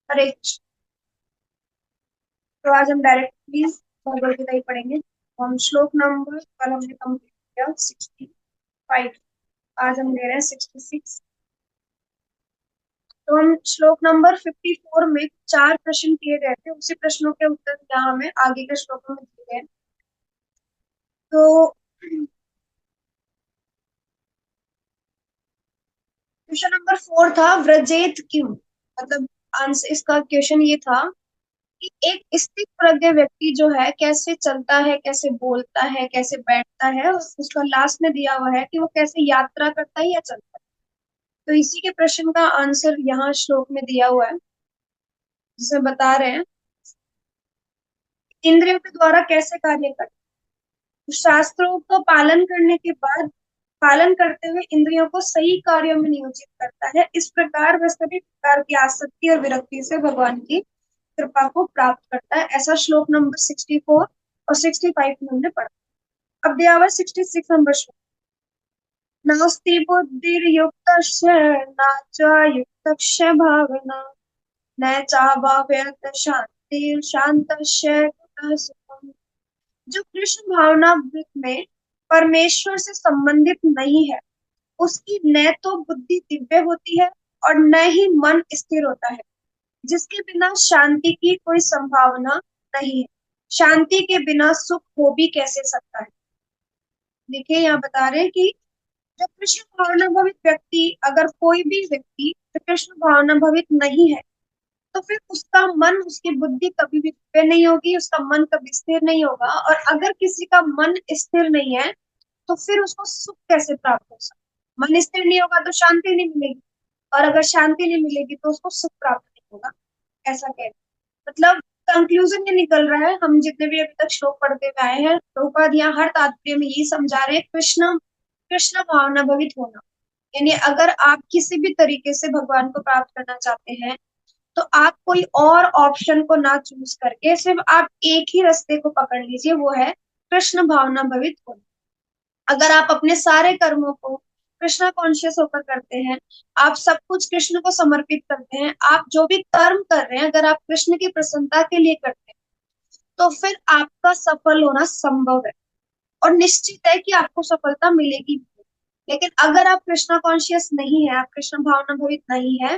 हरे कृष्ण। तो आज हम डायरेक्टली भगवदगीता ही पढ़ेंगे। हम श्लोक नंबर कल हमने कंप्लीट किया 65। आज हम ले रहे हैं 66। तो हम श्लोक नंबर 54 में चार प्रश्न किए गए थे, उसी प्रश्नों के उत्तर यहाँ हमें आगे के श्लोकों में दिए गए हैं। तो क्वेश्चन नंबर 4 था व्रजेत क्यों, मतलब आंसर इसका क्वेश्चन ये था कि एक स्थित प्रज्ञ व्यक्ति जो है कैसे चलता है, कैसे बोलता है, कैसे बैठता है, और उसका लास्ट में दिया हुआ है कि वो कैसे यात्रा करता है या चलता है। तो इसी के प्रश्न का आंसर यहाँ श्लोक में दिया हुआ है, जिसमें बता रहे हैं इंद्रियों के द्वारा कैसे कार्य करता है। शास्त्रों का पालन करने के बाद पालन करते हुए इंद्रियों को सही कार्यों में नियोजित करता है। इस प्रकार वह सभी प्रकार की आसक्ति और विरक्ति से भगवान की कृपा को प्राप्त करता है। ऐसा श्लोक नंबर 64 और 65 में हमने पढ़ा। अब दिया हुआ है 66 नंबर श्लोक। नास्ति बुद्धिर्युक्तस्य न च युक्तस्य भावना न चाभाव्यत शांति शांतस्य कुतः सुखम्। जो कृष्ण भावना में परमेश्वर से संबंधित नहीं है, उसकी न तो बुद्धि दिव्य होती है और न ही मन स्थिर होता है, जिसके बिना शांति की कोई संभावना नहीं है। शांति के बिना सुख हो भी कैसे सकता है। देखिए यहाँ बता रहे हैं कि जब कृष्ण भावना भवित व्यक्ति, अगर कोई भी व्यक्ति जो कृष्ण भावना भवित नहीं है, तो फिर उसका मन, उसकी बुद्धि कभी भी स्थिर नहीं होगी, उसका मन कभी स्थिर नहीं होगा। और अगर किसी का मन स्थिर नहीं है तो फिर उसको सुख कैसे प्राप्त हो सकता। मन स्थिर नहीं होगा तो शांति नहीं मिलेगी, और अगर शांति नहीं मिलेगी तो उसको सुख प्राप्त नहीं होगा। ऐसा कह, मतलब कंक्लूजन ये निकल रहा है, हम जितने भी अभी तक श्लोक पढ़ते हुए आए हैं, प्रभुपाद यहाँ हर तात्पर्य में यही समझा रहे हैं, कृष्ण कृष्ण भावना भवित होना। यानी अगर आप किसी भी तरीके से भगवान को प्राप्त करना चाहते हैं, तो आप कोई और ऑप्शन को ना चूज करके सिर्फ आप एक ही रास्ते को पकड़ लीजिए, वो है कृष्ण भावना भवित होना। अगर आप अपने सारे कर्मों को कृष्णा कॉन्शियस होकर करते हैं, आप सब कुछ कृष्ण को समर्पित करते हैं, आप जो भी कर्म कर रहे हैं अगर आप कृष्ण की प्रसन्नता के लिए करते हैं, तो फिर आपका सफल होना संभव है और निश्चित है कि आपको सफलता मिलेगी। लेकिन अगर आप कृष्णा कॉन्शियस नहीं है, आप कृष्ण भावना भवित नहीं है,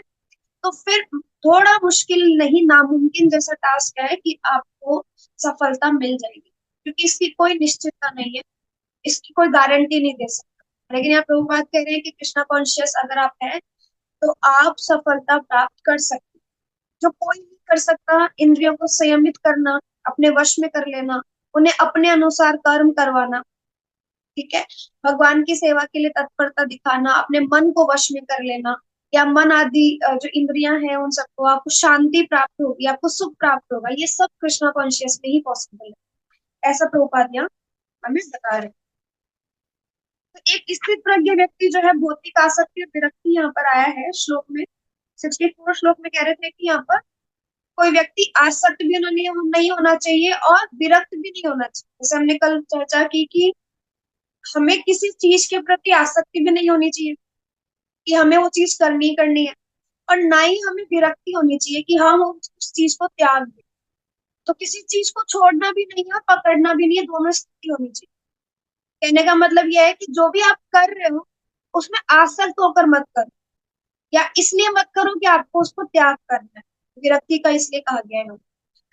तो फिर थोड़ा मुश्किल नहीं नामुमकिन जैसा टास्क है कि आपको सफलता मिल जाएगी, क्योंकि इसकी कोई निश्चितता नहीं है, इसकी कोई गारंटी नहीं दे सकता। लेकिन यहाँ प्रभुपाद कह रहे हैं कि कृष्णा कॉन्शियस अगर आप हैं तो आप सफलता प्राप्त कर सकते हैं। जो कोई नहीं कर सकता, इंद्रियों को संयमित करना, अपने वश में कर लेना, उन्हें अपने अनुसार कर्म करवाना, ठीक है, भगवान की सेवा के लिए तत्परता दिखाना, अपने मन को वश में कर लेना, या मन आदि जो इंद्रियां हैं उन सबको, आपको शांति प्राप्त होगी, आपको सुख प्राप्त होगा, ये सब कृष्णा कॉन्शियस में ही पॉसिबल है। ऐसा प्रभुपाद यहाँ हमें बता रहे हैं। तो एक स्थित प्रज्ञ व्यक्ति जो है भौतिक आसक्ति और विरक्ति यहाँ पर आया है श्लोक में। 64 श्लोक में कह रहे थे कि यहाँ पर कोई व्यक्ति आसक्त भी नहीं होना चाहिए और विरक्त भी नहीं होना चाहिए। जैसे हमने कल चर्चा की कि हमें किसी चीज के प्रति आसक्ति भी नहीं होनी चाहिए कि हमें वो चीज करनी ही करनी है, और ना ही हमें विरक्ति होनी चाहिए कि हम उस चीज को त्याग दें। तो किसी चीज को छोड़ना भी नहीं है, पकड़ना भी नहीं है, दोनों स्थिति होनी चाहिए। कहने का मतलब यह है कि जो भी आप कर रहे हो उसमें आसक्त होकर मत करो, या इसलिए मत करो कि आपको उसको त्याग करना है। विरक्ति का इसलिए कहा गया है।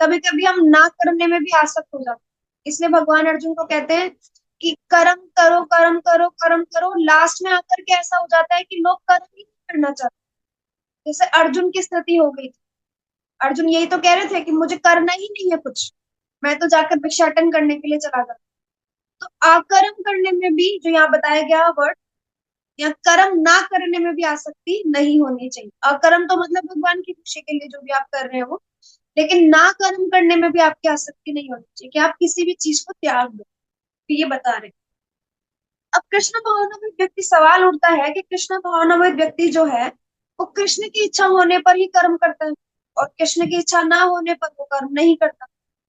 कभी कभी हम ना करने में भी आसक्त हो जाते हैं, इसलिए भगवान अर्जुन को कहते हैं कि कर्म करो कर्म करो कर्म करो, लास्ट में आकर के ऐसा हो जाता है कि लोग कर्म ही नहीं करना चाहते। जैसे अर्जुन की स्थिति हो गई थी, अर्जुन यही तो कह रहे थे कि मुझे करना ही नहीं है कुछ, मैं तो जाकर भिक्षाटन करने के लिए चला गया। तो आकर्म करने में भी जो यहाँ बताया गया वर्ड, या कर्म ना करने में भी आसक्ति नहीं होनी चाहिए। अकर्म तो मतलब भगवान की खुशी के लिए जो भी आप कर रहे हो, लेकिन ना कर्म करने में भी आपकी आसक्ति नहीं होनी चाहिए कि आप किसी भी चीज को त्याग दो। तो ये बता रहे हैं। अब कृष्ण भावनामय व्यक्ति, सवाल उठता है कि कृष्ण भावनामय व्यक्ति जो है वो कृष्ण की इच्छा होने पर ही कर्म करता है, और कृष्ण की इच्छा ना होने पर वो कर्म नहीं करता।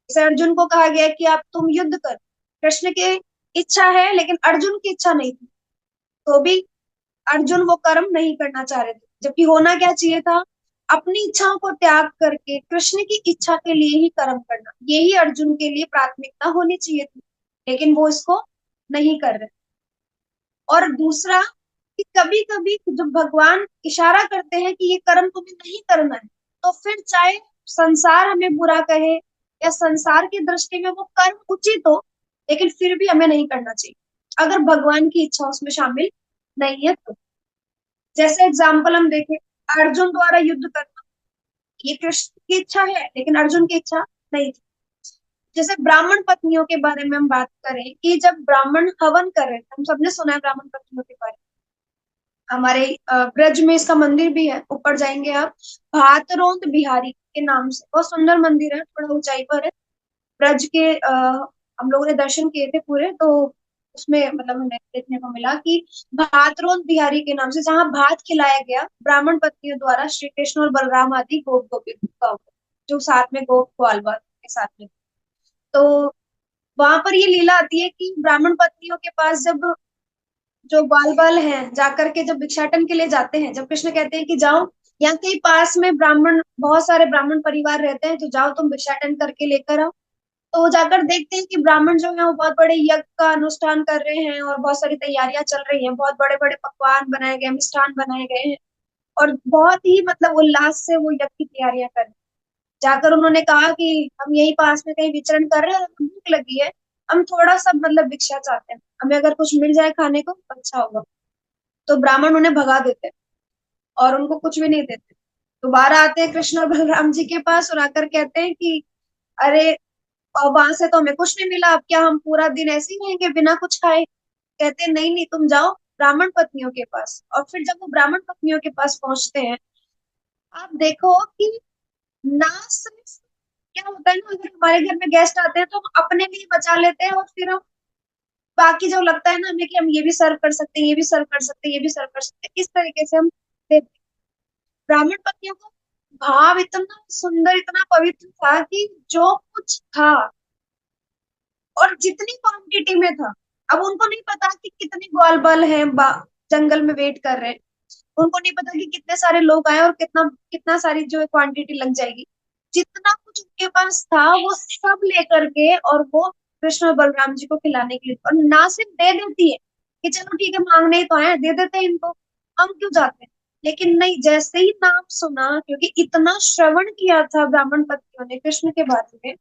जैसे अर्जुन को कहा गया कि आप तुम युद्ध कर, कृष्ण की इच्छा है लेकिन अर्जुन की इच्छा नहीं थी, तो भी अर्जुन वो कर्म नहीं करना चाह रहे थे, जबकि होना क्या चाहिए था, अपनी इच्छाओं को त्याग करके कृष्ण की इच्छा के लिए ही कर्म करना, यही अर्जुन के लिए प्राथमिकता होनी चाहिए थी, लेकिन वो इसको नहीं कर रहे। और दूसरा कि कभी कभी जब भगवान इशारा करते हैं कि ये कर्म तुम्हें नहीं करना है, तो फिर चाहे संसार हमें बुरा कहे या संसार की दृष्टि में वो कर्म उचित हो, लेकिन फिर भी हमें नहीं करना चाहिए अगर भगवान की इच्छा उसमें शामिल नहीं है तो। जैसे एग्जाम्पल हम देखें, अर्जुन द्वारा युद्ध करना, ये कृष्ण की इच्छा है लेकिन अर्जुन की इच्छा नहीं थी। जैसे ब्राह्मण पत्नियों के बारे में हम बात करें कि जब ब्राह्मण हवन कर रहे थे, हम सबने सुना है ब्राह्मण पत्नियों के बारे में, हमारे ब्रज में इसका मंदिर भी है, ऊपर जाएंगे आप, भातरोंद बिहारी के नाम से, बहुत सुंदर मंदिर है, थोड़ा ऊंचाई पर है। ब्रज के हम लोगों ने दर्शन किए थे पूरे, तो उसमें मतलब हमें देखने को मिला कि भातरोंद बिहारी के नाम से, जहाँ भात खिलाया गया ब्राह्मण पत्नियों द्वारा श्री कृष्ण और बलराम आदि गोप गोपी जो साथ में गोप ग्वाल बाल के साथ में। तो वहां पर ये लीला आती है कि ब्राह्मण पत्नियों के पास जब जो बाल बाल हैं जाकर के जब भिक्षाटन के लिए जाते हैं, जब कृष्ण कहते हैं कि जाओ, यहाँ के पास में ब्राह्मण बहुत सारे ब्राह्मण परिवार रहते हैं, तो जाओ तुम भिक्षाटन करके लेकर आओ। तो वो जाकर देखते हैं कि ब्राह्मण जो है वो बहुत बड़े यज्ञ का अनुष्ठान कर रहे हैं और बहुत सारी तैयारियां चल रही हैं, बहुत बड़े बड़े पकवान बनाए गए, मिष्ठान बनाए गए हैं, और बहुत ही मतलब उल्लास से वो यज्ञ की तैयारियां कर रहे हैं। जाकर उन्होंने कहा कि हम यही पास में कहीं विचरण कर रहे हैं, हमें भूख लगी है, हम थोड़ा सा मतलब भिक्षा चाहते हैं, हमें अगर कुछ मिल जाए खाने को तो अच्छा होगा। तो ब्राह्मण उन्हें भगा देते हैं और उनको कुछ भी नहीं देते। दोबारा आते हैं कृष्ण और बलराम जी के पास और आकर कहते हैं कि अरे, और वहां से तो हमें कुछ नहीं मिला, अब क्या हम पूरा दिन ऐसे ही रहेंगे बिना कुछ खाए? कहते हैं नहीं नहीं, तुम जाओ ब्राह्मण पत्नियों के पास। और फिर जब वो ब्राह्मण पत्नियों के पास पहुंचते हैं, आप देखो कि ना सिर्फ क्या होता है ना, अगर हमारे घर में गेस्ट आते हैं तो हम अपने लिए बचा लेते हैं और फिर हम बाकी जो लगता है ना हमें कि हम ये भी सर्व कर सकते हैं, ये भी सर्व कर सकते हैं, ये भी सर्व कर सकते हैं, इस तरीके से हम देते हैं। ब्राह्मण पत्नियों को भाव इतना सुंदर, इतना पवित्र था कि जो कुछ था और जितनी क्वांटिटी में था, अब उनको नहीं पता कि कितने ग्वाल बाल हैं जंगल में वेट कर रहे हैं, उनको नहीं पता कि कितने सारे लोग आए और कितना कितना सारी जो क्वांटिटी लग जाएगी। जितना कुछ उनके पास था वो सब लेकर के और वो कृष्ण और बलराम जी को खिलाने के लिए, और ना सिर्फ दे देती है कि चलो ठीक है मांगने ही तो आए हैं, दे देते हैं इनको, हम क्यों जाते हैं। लेकिन नहीं, जैसे ही नाम सुना, क्योंकि इतना श्रवण किया था ब्राह्मण पत्नियों ने कृष्ण के बारे में,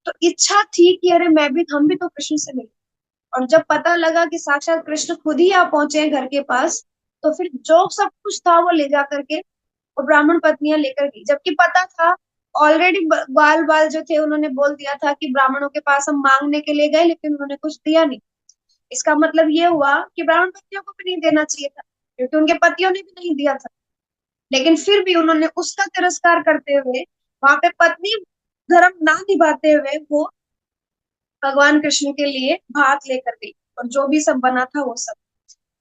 तो इच्छा थी कि अरे मैं भी, हम भी तो कृष्ण से मिले। और जब पता लगा कि साक्षात कृष्ण खुद ही आ पहुंचे हैं घर के पास, तो फिर जो सब कुछ था वो ले जा करके वो ब्राह्मण पत्नियां लेकर गई, जबकि पता था ऑलरेडी बाल बाल जो थे उन्होंने बोल दिया था कि ब्राह्मणों के पास हम मांगने के लिए गए लेकिन उन्होंने कुछ दिया नहीं। इसका मतलब ये हुआ कि ब्राह्मण पत्नियों को भी नहीं देना चाहिए था, क्योंकि उनके पतियों ने भी नहीं दिया था। लेकिन फिर भी उन्होंने उसका तिरस्कार करते हुए, वहां पे पत्नी धर्म ना निभाते हुए, वो भगवान कृष्ण के लिए भात लेकर गई और जो भी सब बना था वो सब।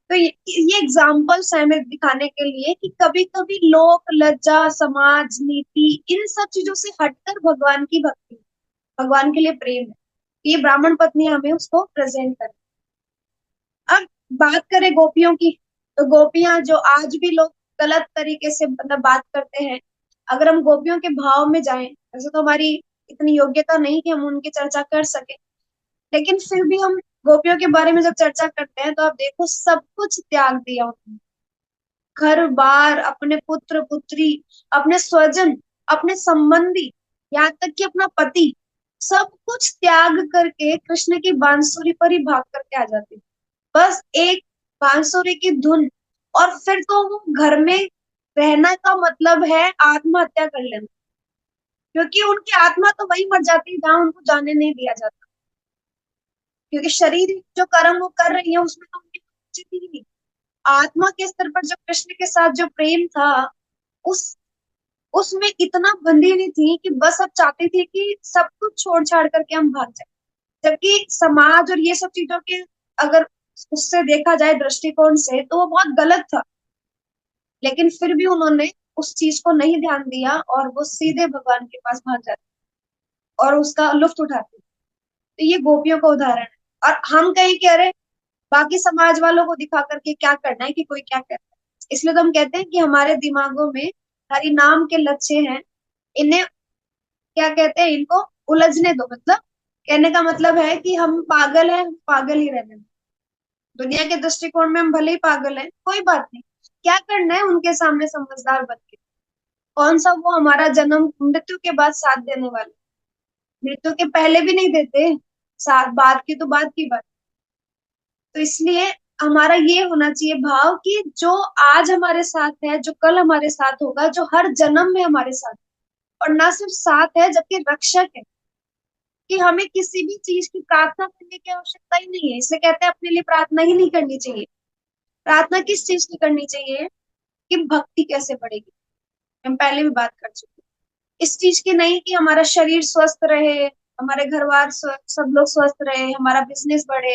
तो ये एग्जाम्पल्स है हमें दिखाने के लिए कि कभी कभी लोक लज्जा, समाज, नीति, इन सब चीजों से हटकर भगवान की भक्ति, भगवान के लिए प्रेम है, ये ब्राह्मण पत्नी हमें उसको प्रेजेंट करे। अब बात करें गोपियों की, तो गोपियां जो आज भी लोग गलत तरीके से मतलब बात करते हैं, अगर हम गोपियों के भाव में जाएं, वैसे तो हमारी इतनी योग्यता नहीं कि हम उनकी चर्चा कर सके, लेकिन फिर भी हम गोपियों के बारे में जब चर्चा करते हैं तो आप देखो सब कुछ त्याग दिया उन्होंने, घर बार, अपने पुत्र पुत्री, अपने स्वजन, अपने संबंधी, यहाँ तक कि अपना पति, सब कुछ त्याग करके कृष्ण की बांसुरी पर ही भाग करके आ जाते हैं। बस एक बांसुरी की धुन, और फिर तो वो घर में रहना का मतलब है आत्महत्या कर लेना, क्योंकि उनकी आत्मा तो वही मर जाती है जहां उनको जाने नहीं दिया जाता, क्योंकि शरीर जो कर्म वो कर रही है उसमें तो उनकी रुचि थी ही नहीं। आत्मा के स्तर पर जो कृष्ण के साथ जो प्रेम था, उस उसमें इतना बंधी नहीं थी कि बस अब चाहती थी कि सब कुछ छोड़ छाड़ करके हम भाग जाए। जबकि समाज और ये सब चीजों के अगर उससे देखा जाए दृष्टिकोण से तो वो बहुत गलत था, लेकिन फिर भी उन्होंने उस चीज को नहीं ध्यान दिया और वो सीधे भगवान के पास भाग जाते और उसका लुफ्त उठाते। तो ये गोपियों का उदाहरण है। और हम कहीं कह रहे बाकी समाज वालों को दिखा करके क्या करना है कि कोई क्या करता है, इसलिए तो हम कहते हैं कि हमारे दिमागों में हरि नाम के लक्ष्य हैं, इन्हें क्या कहते हैं, इनको उलझने दो। मतलब कहने का मतलब है कि हम पागल हैं, हम पागल ही रहने दो। दुनिया के दृष्टिकोण में हम भले ही पागल हैं, कोई बात नहीं। क्या करना है, उनके सामने समझदार बन के। कौन सा वो हमारा जन्म मृत्यु के बाद साथ देने वाले, मृत्यु के पहले भी नहीं देते साथ, बाद की तो बात की बात। तो इसलिए हमारा ये होना चाहिए भाव कि जो आज हमारे साथ है, जो कल हमारे साथ होगा, जो हर जन्म में हमारे साथ, और ना सिर्फ साथ है जबकि रक्षक है, कि हमें किसी भी चीज की प्रार्थना करने की आवश्यकता ही नहीं है। इसलिए कहते हैं अपने लिए प्रार्थना ही नहीं करनी चाहिए। प्रार्थना किस चीज की करनी चाहिए, कि भक्ति कैसे बढ़ेगी। हम पहले भी बात कर चुके हैं। इस चीज की नहीं कि हमारा शरीर स्वस्थ रहे, हमारे घर बार सब लोग स्वस्थ रहे, हमारा बिजनेस बढ़े,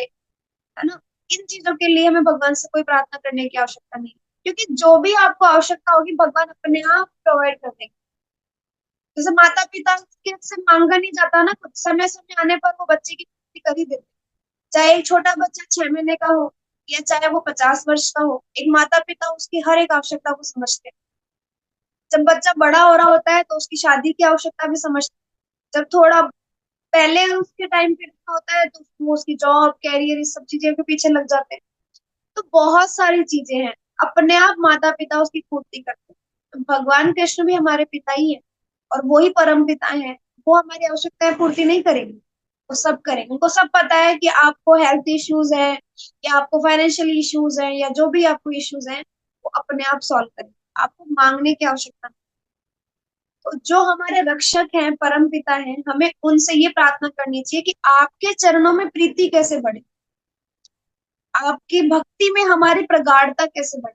है ना। इन चीजों के लिए हमें भगवान से कोई प्रार्थना करने की आवश्यकता नहीं, क्योंकि जो भी आपको आवश्यकता होगी भगवान अपने आप प्रोवाइड कर देंगे। जैसे माता पिता के से मांगा नहीं जाता ना, कुछ समय समय आने पर वो बच्चे की पूर्ति कर ही देते हैं। चाहे एक छोटा बच्चा 6 महीने का हो, या चाहे वो 50 वर्ष का हो, एक माता पिता उसकी हर एक आवश्यकता को समझते हैं। जब बच्चा बड़ा हो रहा होता है तो उसकी शादी की आवश्यकता भी समझते हैं। जब थोड़ा पहले उसके टाइम पीरियड में होता है तो वो उसकी जॉब कैरियर इस सब चीजें के पीछे लग जाते हैं। तो बहुत सारी चीजें हैं, अपने आप माता पिता उसकी पूर्ति करते हैं। तो भगवान कृष्ण भी हमारे पिता ही है, और वो ही परम पिता हैं। वो हमारी आवश्यकताएं पूर्ति नहीं करेंगे, वो सब करेंगे। उनको सब पता है कि आपको हेल्थ इश्यूज है, या आपको फाइनेंशियल इश्यूज है, या जो भी आपको इश्यूज हैं, वो अपने आप सॉल्व करेंगे। आपको मांगने की आवश्यकता नहीं। तो जो हमारे रक्षक हैं, परम पिता हैं, हमें उनसे ये प्रार्थना करनी चाहिए कि आपके चरणों में प्रीति कैसे बढ़े, आपकी भक्ति में हमारी प्रगाढ़ता कैसे बढ़े,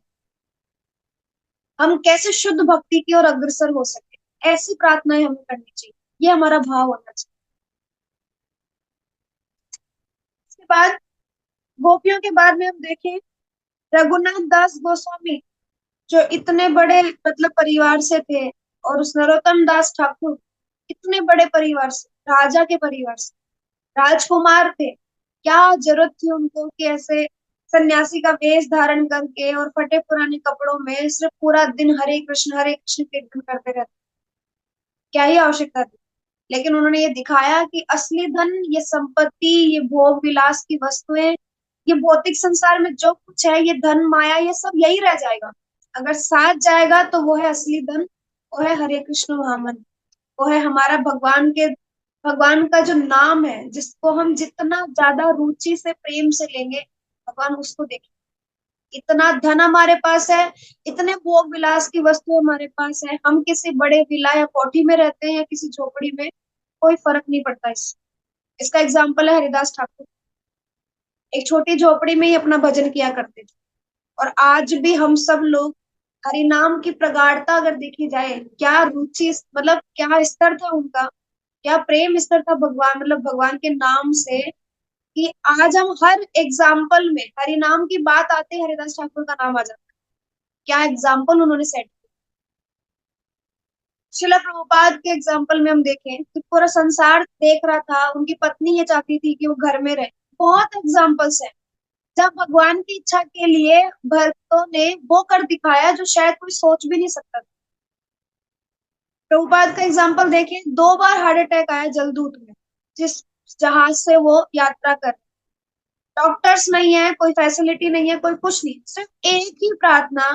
हम कैसे शुद्ध भक्ति की ओर अग्रसर हो सके। ऐसी प्रार्थनाएं हमें करनी चाहिए, ये हमारा भाव होना चाहिए। इसके बाद गोपियों के बाद में हम देखें, रघुनाथ दास गोस्वामी, जो इतने बड़े मतलब परिवार से थे, और उस नरोत्तम दास ठाकुर इतने बड़े परिवार से, राजा के परिवार से, राजकुमार थे। क्या जरूरत थी उनको कि ऐसे सन्यासी का वेश धारण करके और फटे पुराने कपड़ों में सिर्फ पूरा दिन हरे कृष्ण कीर्तन करते रहते। क्या ही आवश्यकता थी। लेकिन उन्होंने ये दिखाया कि असली धन, ये संपत्ति, ये भोग विलास की वस्तुएं, ये भौतिक संसार में जो कुछ है, ये धन माया, ये सब यही रह जाएगा। अगर साथ जाएगा तो वो है असली धन, वो है हरे कृष्ण महामंत्र, वो है हमारा भगवान का जो नाम है, जिसको हम जितना ज्यादा रुचि से प्रेम से लेंगे, भगवान उसको देखें। इतना धन हमारे पास है, इतने भोग विलास की वस्तु हमारे पास है, हम किसी बड़े विला या कोठी में रहते हैं या किसी झोपड़ी में, कोई फर्क नहीं पड़ता। इसका एग्जाम्पल है हरिदास ठाकुर। एक छोटी झोपड़ी में ही अपना भजन किया करते थे, और आज भी हम सब लोग हरि नाम की प्रगाढ़ता अगर देखी जाए, क्या रुचि, मतलब क्या स्तर था उनका, क्या प्रेम स्तर था भगवान, मतलब भगवान के नाम से, कि आज हम हर एग्जाम्पल में हरि नाम की बात आते ही हरिदास ठाकुर का नाम आ जाता है। क्या एग्जाम्पल उन्होंने सेट। शिला प्रभुपाद के एग्जाम्पल में हम देखें तो पूरा संसार देख रहा था, उनकी पत्नी ये चाहती थी कि वो घर में रहे। बहुत एग्जाम्पल्स है जब भगवान की इच्छा के लिए भक्तों ने वो कर दिखाया जो शायद कोई सोच भी नहीं सकता था। प्रभुपाद का एग्जाम्पल देखिए, 2 बार हार्ट अटैक आया जलदूत में, जिस जहाज से वो यात्रा कर, डॉक्टर्स नहीं है, कोई फैसिलिटी नहीं है, कोई कुछ नहीं, सिर्फ एक ही प्रार्थना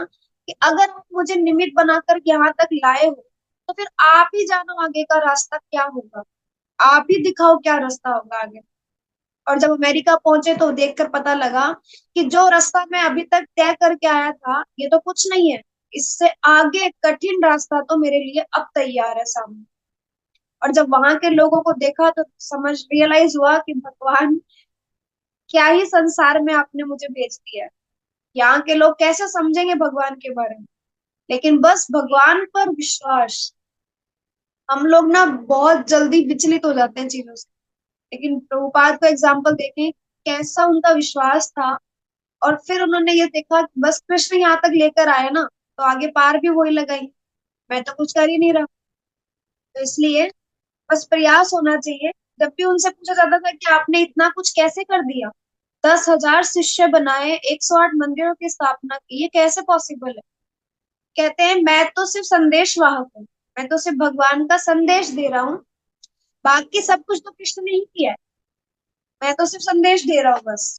कि अगर आप मुझे निमित्त बनाकर यहाँ तक लाए हो, तो फिर आप ही जानो आगे का रास्ता क्या होगा, आप ही दिखाओ क्या रास्ता होगा आगे। और जब अमेरिका पहुंचे तो देखकर पता लगा कि जो रास्ता मैं अभी तक तय करके आया था, ये तो कुछ नहीं है, इससे आगे कठिन रास्ता तो मेरे लिए अब तैयार है सामने। और जब वहां के लोगों को देखा तो समझ रियलाइज हुआ कि भगवान, क्या ही संसार में आपने मुझे भेज दिया है। यहाँ के लोग कैसे समझेंगे भगवान के बारे में। लेकिन बस भगवान पर विश्वास, हम लोग ना बहुत जल्दी विचलित हो जाते हैं चीजों से। लेकिन प्रभुपाद का एग्जाम्पल देखें, कैसा उनका विश्वास था। और फिर उन्होंने ये देखा कि बस कृष्ण यहाँ तक लेकर आए ना, तो आगे पार भी वही लगाई, मैं तो कुछ कर ही नहीं रहा। तो इसलिए बस प्रयास होना चाहिए। जब भी उनसे पूछा जाता था कि आपने इतना कुछ कैसे कर दिया, 10,000 शिष्य बनाए, 108 मंदिरों की स्थापना की, ये कैसे पॉसिबल है, कहते हैं मैं तो सिर्फ संदेश वाहक हूँ, मैं तो सिर्फ भगवान का संदेश दे रहा हूँ, बाकी सब कुछ तो कृष्ण ने ही किया है, मैं तो सिर्फ संदेश दे रहा हूँ बस।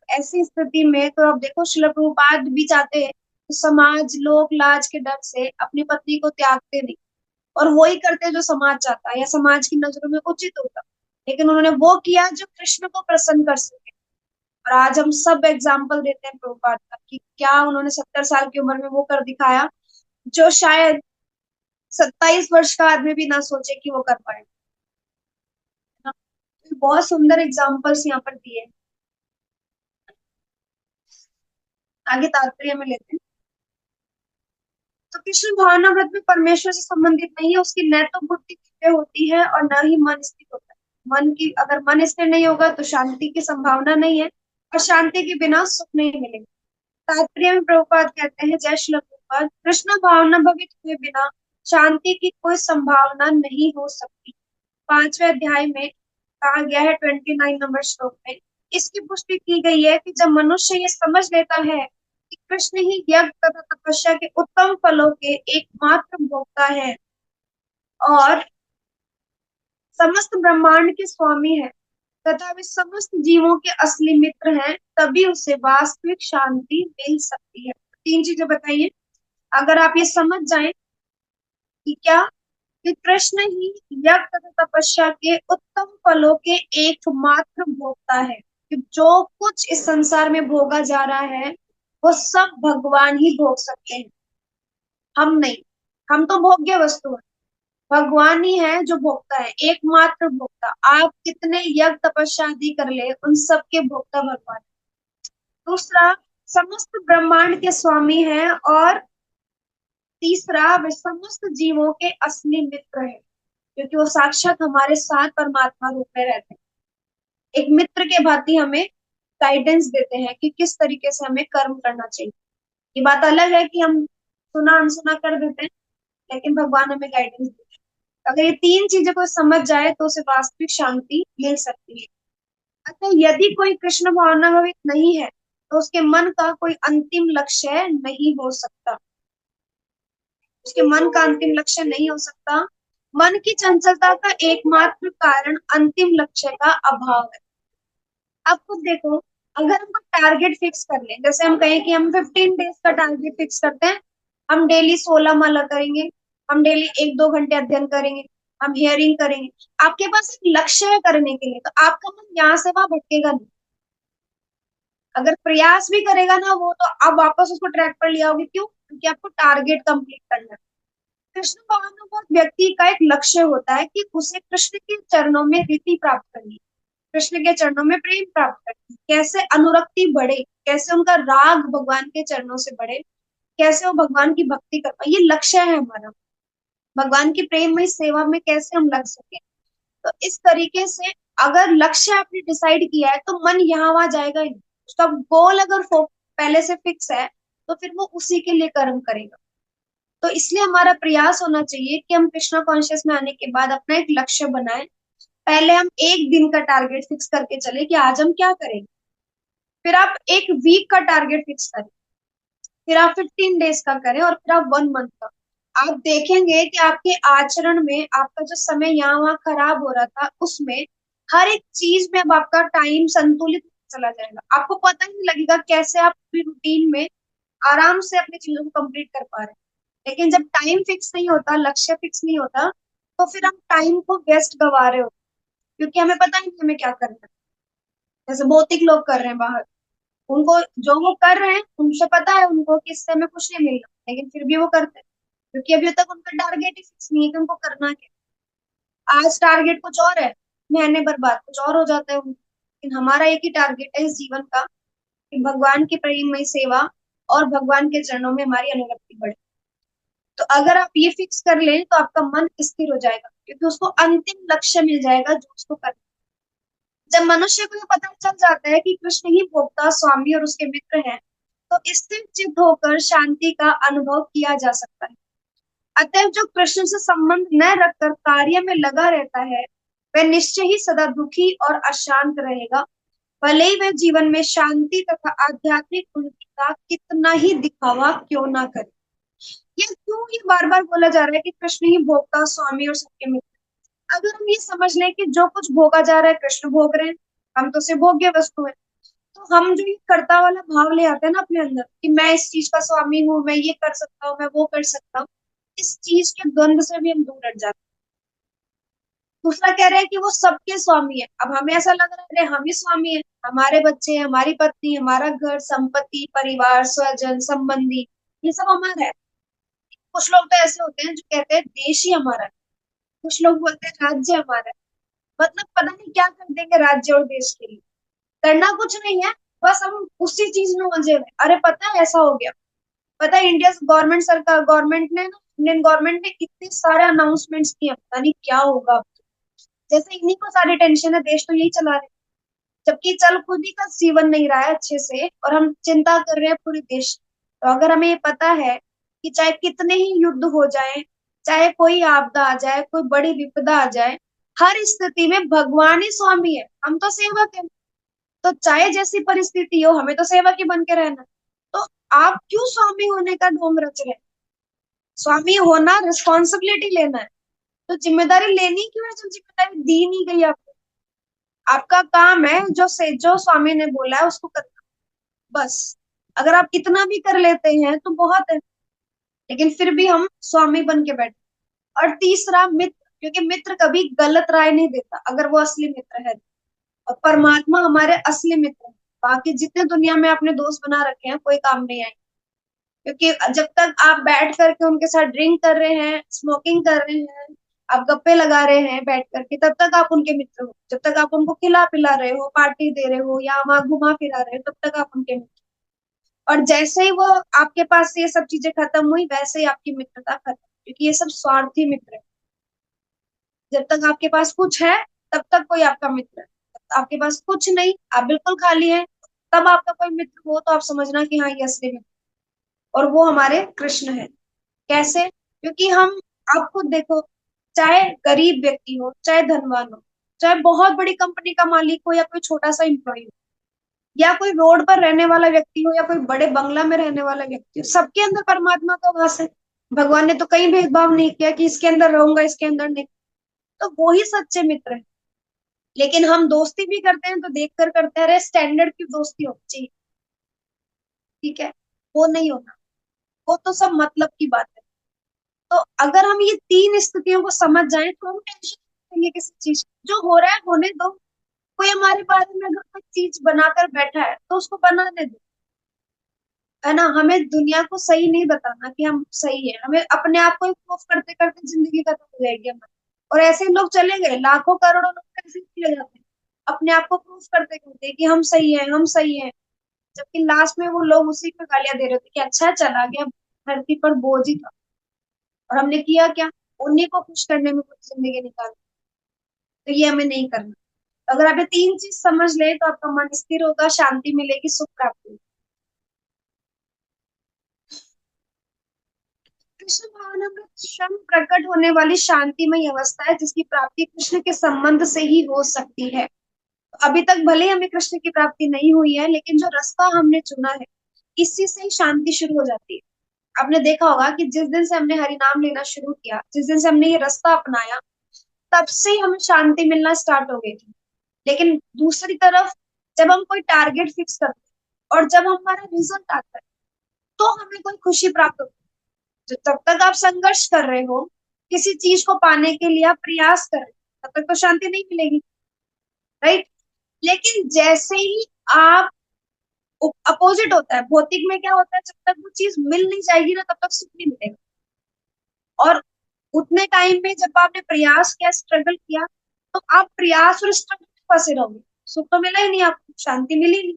ऐसी स्थिति में तो अब देखो श्रील प्रभुपाद भी चाहते हैं कि समाज लोक लाज के डर से अपनी पत्नी को त्यागते नहीं, और वो ही करते जो समाज चाहता है या समाज की नजरों में उचित होता, लेकिन उन्होंने वो किया जो कृष्ण को प्रसन्न कर सके। और आज हम सब एग्जाम्पल देते हैं प्रभुपाद का कि क्या उन्होंने 70 साल की उम्र में वो कर दिखाया जो शायद 27 वर्ष का आदमी भी ना सोचे कि वो कर पाए। ना? तो बहुत सुंदर एग्जाम्पल्स यहाँ पर दिए हैं। आगे तात्पर्य में लेते हैं। तो कृष्ण भावना व्रत में परमेश्वर से संबंधित नहीं है, उसकी न तो बुद्धि स्थिर होती है और न ही मन स्थिर होता है। मन की अगर मन स्थिर नहीं होगा तो शांति की संभावना नहीं है, और शांति के बिना सुख नहीं मिलेगा। तात्पर्य में प्रभुपाद कहते हैं, जय श्री प्रभुपाद, कृष्ण भावना भवित हुए बिना शांति की कोई संभावना नहीं हो सकती। 5वें अध्याय में कहा गया है 29 नंबर श्लोक में, इसकी पुष्टि की गई है कि जब मनुष्य ये समझ लेता है कि कृष्ण ही यज्ञ तथा तपस्या के उत्तम फलों के एकमात्र भोक्ता है और समस्त ब्रह्मांड के स्वामी है तथा वे समस्त जीवों के असली मित्र हैं, तभी उसे वास्तविक शांति मिल सकती है। 3 चीजें बताइए। अगर आप ये समझ जाएं कि क्या, कि कृष्ण ही यज्ञ तथा तपस्या के उत्तम फलों के एकमात्र भोक्ता है, कि जो कुछ इस संसार में भोगा जा रहा है वो सब भगवान ही भोग सकते हैं, हम नहीं। हम तो भोग्य वस्तु है, भगवान ही है जो भोगता है, एकमात्र भोक्ता। आप कितने यज्ञ तपस्या आदि कर ले, उन सब के भोक्ता भगवान। दूसरा, समस्त ब्रह्मांड के स्वामी है, और तीसरा, वे समस्त जीवों के असली मित्र है, क्योंकि वो साक्षात हमारे साथ परमात्मा रूप में रहते हैं। एक मित्र के भांति हमें गाइडेंस देते हैं कि किस तरीके से हमें कर्म करना चाहिए। ये बात अलग है कि हम सुना अनसुना कर देते हैं, लेकिन भगवान हमें गाइडेंस देते हैं। अगर ये 3 चीजें को समझ जाए तो उसे वास्तविक शांति मिल सकती है। अतः यदि कोई कृष्ण भावनाभावित नहीं है तो उसके मन का कोई अंतिम लक्ष्य नहीं हो सकता, उसके मन का अंतिम लक्ष्य नहीं हो सकता। मन की चंचलता का एकमात्र कारण अंतिम लक्ष्य का अभाव है। आप खुद देखो, अगर हम टारगेट फिक्स कर लें, जैसे हम कहें कि हम 15 डेज का टारगेट फिक्स करते हैं, हम डेली 16 माला करेंगे, हम डेली 1-2 घंटे अध्ययन करेंगे, हम हियरिंग करेंगे, आपके पास एक लक्ष्य है करने के लिए, तो आपका मन यहाँ से वहां भटकेगा नहीं। अगर प्रयास भी करेगा ना वो, तो आप वापस उसको ट्रैक पर ले आओगे। क्यों? क्योंकि आपको टारगेट कंप्लीट करना है। कृष्ण भावनात्मक व्यक्ति का एक लक्ष्य होता है कि उसे कृष्ण के चरणों में रीति प्राप्त करनी है, कृष्ण के चरणों में प्रेम प्राप्त करनी है, कैसे अनुरक्ति बढ़े, कैसे उनका राग भगवान के चरणों से बढ़े, कैसे वो भगवान की भक्ति कर पाए, ये लक्ष्य है हमारा। भगवान की प्रेममय सेवा में कैसे हम लग सके। तो इस तरीके से अगर लक्ष्य आपने डिसाइड किया है तो मन यहाँ वहां जाएगा ही नहीं। उसका गोल अगर पहले से फिक्स है तो फिर वो उसी के लिए कर्म करेगा। तो इसलिए हमारा प्रयास होना चाहिए कि हम कृष्णा कॉन्शियस में आने के बाद अपना एक लक्ष्य बनाएं। पहले हम एक दिन का टारगेट फिक्स करके चले कि आज हम क्या करेंगे, फिर आप एक वीक का टारगेट फिक्स करें, फिर आप 15 डेज का करें, और फिर आप 1 मंथ का। आप देखेंगे कि आपके आचरण में आपका जो समय यहाँ वहां खराब हो रहा था उसमें हर एक चीज में अब आपका टाइम संतुलित चला जाएगा। आपको पता ही नहीं लगेगा कैसे आप अपनी रूटीन में आराम से अपनी चीजों को कंप्लीट कर पा रहे हैं। लेकिन जब टाइम फिक्स नहीं होता, लक्ष्य फिक्स नहीं होता, तो फिर हम टाइम को वेस्ट गवा रहे हो, क्योंकि हमें पता ही नहीं हमें क्या करना है। जैसे भौतिक लोग कर रहे हैं बाहर, उनको जो वो कर रहे हैं उनसे पता है उनको कि इससे हमें कुछ नहीं मिलना, लेकिन फिर भी वो करते हैं, क्योंकि अभी तक उनका टारगेट ही फिक्स नहीं है कि उनको करना क्या। आज टारगेट कुछ और है, महीने भर बाद कुछ और हो जाता है उनको। लेकिन हमारा एक ही टारगेट है इस जीवन का, कि भगवान की प्रेममय सेवा और भगवान के चरणों में हमारी अनुरक्ति बढ़े। तो अगर आप ये फिक्स कर लें तो आपका मन स्थिर हो जाएगा, क्योंकि उसको अंतिम लक्ष्य मिल जाएगा जो उसको करना। जब मनुष्य को ये पता चल जाता है कि कृष्ण ही भोक्ता स्वामी और उसके मित्र हैं, तो स्थिर चित्त होकर शांति का अनुभव किया जा सकता है। अतः जो कृष्ण से संबंध न रखकर कार्य में लगा रहता है वह निश्चय ही सदा दुखी और अशांत रहेगा, भले ही वह जीवन में शांति तथा आध्यात्मिक उन्नति का कितना ही दिखावा क्यों ना करे। ये क्यों ये बार बार बोला जा रहा है कि कृष्ण ही भोक्ता स्वामी और सबके मित्र। अगर हम ये समझ लें कि जो कुछ भोगा जा रहा है कृष्ण भोग रहे हैं, हम तो सिर्फ भोग्य वस्तु है, तो हम जो ये कर्ता वाला भाव ले आते हैं ना अपने अंदर कि मैं इस चीज का स्वामी हूँ, मैं ये कर सकता हूँ, मैं वो कर सकता हूँ, इस चीज के द्वंद से भी हम दूर हट जाते हैं। दूसरा कह रहे हैं कि वो सबके स्वामी है। अब हमें ऐसा लग रहा है अरे हम ही स्वामी है, हमारे बच्चे, हमारी पत्नी, हमारा घर, संपत्ति, परिवार, स्वजन, संबंधी, ये सब हमारा है। कुछ लोग तो ऐसे होते हैं जो कहते हैं देश ही हमारा है, कुछ लोग बोलते हैं राज्य हमारा है। मतलब पता नहीं क्या कर देंगे राज्य और देश के लिए। करना कुछ नहीं है, बस हम उसी चीज में उलझे हुए हैं। अरे पता है ऐसा हो गया, पता है इंडिया गवर्नमेंट, सरकार गवर्नमेंट ने ना, इंडियन गवर्नमेंट ने इतने सारे अनाउंसमेंट्स किए, पता नहीं क्या होगा अब तो। जैसे इन्हीं को सारी टेंशन है, देश तो यही चला रहे हैं, जबकि चल खुद ही का जीवन नहीं रहा है अच्छे से और हम चिंता कर रहे हैं पूरे देश की। तो अगर हमें ये पता है कि चाहे कितने ही युद्ध हो जाए, चाहे कोई आपदा आ जाए, कोई बड़ी विपदा आ जाए, हर स्थिति में भगवान ही स्वामी है, हम तो सेवक है। तो चाहे जैसी परिस्थिति हो, हमें तो सेवक ही बन के रहना है। तो आप क्यों स्वामी होने का ढोंग रच रहे हैं? स्वामी होना रिस्पॉन्सिबिलिटी लेना है, तो जिम्मेदारी लेनी क्यों है जब जिम्मेदारी दी नहीं गई आपको? आपका काम है जो स्वामी ने बोला है उसको करना, बस। अगर आप इतना भी कर लेते हैं तो बहुत है। लेकिन फिर भी हम स्वामी बन के बैठे। और तीसरा मित्र, क्योंकि मित्र कभी गलत राय नहीं देता अगर वो असली मित्र है। और परमात्मा हमारे असली मित्र हैं। बाकी जितने दुनिया में आपने दोस्त बना रखे हैं कोई काम नहीं आए, क्योंकि जब तक आप बैठ करके उनके साथ ड्रिंक कर रहे हैं, स्मोकिंग कर रहे हैं, आप गप्पे लगा रहे हैं बैठ करके, तब तक आप उनके मित्र हो। जब तक आप उनको खिला पिला रहे हो, पार्टी दे रहे हो या वहां घुमा फिरा रहे हो, तब तक आप उनके मित्र। और जैसे ही वो आपके पास से ये सब चीजें खत्म हुई, वैसे ही आपकी मित्रता खत्म, क्योंकि ये सब स्वार्थी मित्र है। जब तक आपके पास कुछ है तब तक कोई आपका मित्र है। आपके पास कुछ नहीं, आप बिल्कुल खाली है, तब आपका कोई मित्र हो तो आप समझना कि हाँ ये असली मित्र। और वो हमारे कृष्ण है। कैसे? क्योंकि हम, आप खुद देखो, चाहे गरीब व्यक्ति हो, चाहे धनवान हो, चाहे बहुत बड़ी कंपनी का मालिक हो या कोई छोटा सा एम्प्लॉय हो, या कोई रोड पर रहने वाला व्यक्ति हो या कोई बड़े बंगला में रहने वाला व्यक्ति हो, सबके अंदर परमात्मा का वास है। भगवान ने तो कहीं भेदभाव नहीं किया कि इसके अंदर रहूंगा इसके अंदर नहीं। तो वो ही सच्चे मित्र है। लेकिन हम दोस्ती भी करते हैं तो देख कर करते हैं, अरे स्टैंडर्ड की दोस्ती होनी चाहिए, ठीक है, वो नहीं होना, वो तो सब मतलब की बात है। तो अगर हम ये तीन स्थितियों को समझ जाएं तो हम टेंशन नहीं लेंगे किसी चीज की। जो हो रहा है होने दो। कोई हमारे बारे में अगर कोई चीज बनाकर बैठा है तो उसको बनाने दो, है ना। हमें दुनिया को सही नहीं बताना कि हम सही है, हमें अपने आप को प्रूफ करते करते जिंदगी खत्म हो जाएगी हमारी। और ऐसे ही लोग चले गए, लाखों करोड़ों लोग ऐसे ही चले जाते हैं अपने आप को प्रूफ करते करते कि हम सही है, हम सही है। जबकि लास्ट में वो लोग उसी को गालियां दे रहे थे कि अच्छा चला गया, धरती पर बोझ ही था। और हमने किया क्या? उन्हीं को खुश करने में पूरी जिंदगी निकाली। तो ये हमें नहीं करना। तो अगर आप ये तीन चीज समझ ले तो आपका मन स्थिर होगा, शांति मिलेगी, सुख प्राप्त होगी। कृष्ण भावनामृत क्षण प्रकट होने वाली शांतिमय अवस्था है जिसकी प्राप्ति कृष्ण के संबंध से ही हो सकती है। अभी तक भले हमें कृष्ण की प्राप्ति नहीं हुई है, लेकिन जो रास्ता हमने चुना है, इसी से ही शांति शुरू हो जाती है। आपने देखा होगा कि जिस दिन से हमने हरि नाम लेना शुरू किया, जिस दिन से हमने ये रास्ता अपनाया, तब से ही हमें शांति मिलना स्टार्ट हो गई थी। लेकिन दूसरी तरफ जब हम कोई टारगेट फिक्स करते हैं और जब हमारा रिजल्ट आता है, तो हमें कोई खुशी प्राप्त होती है। जो तब तक आप संघर्ष कर रहे हो, किसी चीज को पाने के लिए आप प्रयास कर रहे हो, तब तक तो शांति नहीं मिलेगी, राइट। लेकिन जैसे ही आप, अपोजिट होता है, भौतिक में क्या होता है, जब तक वो चीज मिल नहीं जाएगी ना तब तक सुख नहीं मिलेगा। और उतने टाइम में जब आपने प्रयास किया, स्ट्रगल किया, तो आप प्रयास और स्ट्रगल में फंसे रहोगे। सुख तो मिला ही नहीं आपको, शांति मिली नहीं।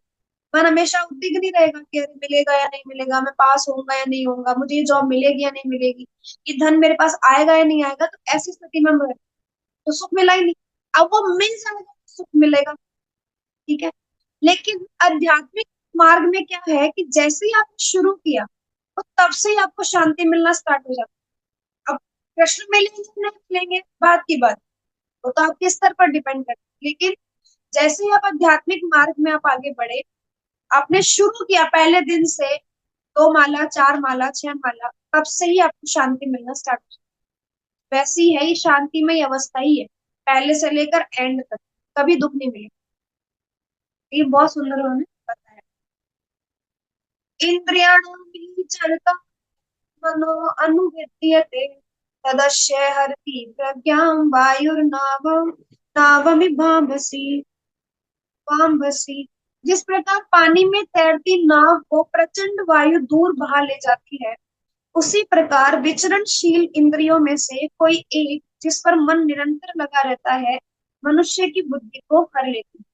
मन हमेशा उद्विग्न ही रहेगा कि अरे मिलेगा या नहीं मिलेगा, मैं पास होऊंगा या नहीं होऊंगा, मुझे ये जॉब मिलेगी या नहीं मिलेगी, ये धन मेरे पास आएगा या नहीं आएगा। तो ऐसी स्थिति में हम रहे, तो सुख मिला ही नहीं। अब वो मिल जाएगा तो सुख मिलेगा, ठीक है। लेकिन आध्यात्मिक मार्ग में क्या है कि जैसे ही आपने शुरू किया, तो तब से ही आपको शांति मिलना स्टार्ट हो जाता है। अब कृष्ण मिलेंगे नहीं मिलेंगे बात की बात, वो तो आपके स्तर पर डिपेंड करता है। लेकिन जैसे ही आप आध्यात्मिक मार्ग में आप आगे बढ़े, आपने शुरू किया पहले दिन से, 2 माला, 4 माला, 6 माला, तब से ही आपको शांति मिलना स्टार्ट हो। वैसी है, ये शांतिमय अवस्था ही है, पहले से लेकर एंड तक कभी दुख नहीं मिलेगा। ये बहुत सुंदर उन्होंने बताया। इंद्रियाणां चलता मनो अनुविद्यते तदस्य हरति प्रज्ञां वायुर्नावम नावमिभाम्भसि भाम्भसी। जिस प्रकार पानी में तैरती नाव को प्रचंड वायु दूर बहा ले जाती है, उसी प्रकार विचरणशील इंद्रियों में से कोई एक जिस पर मन निरंतर लगा रहता है, मनुष्य की बुद्धि को हर लेती है।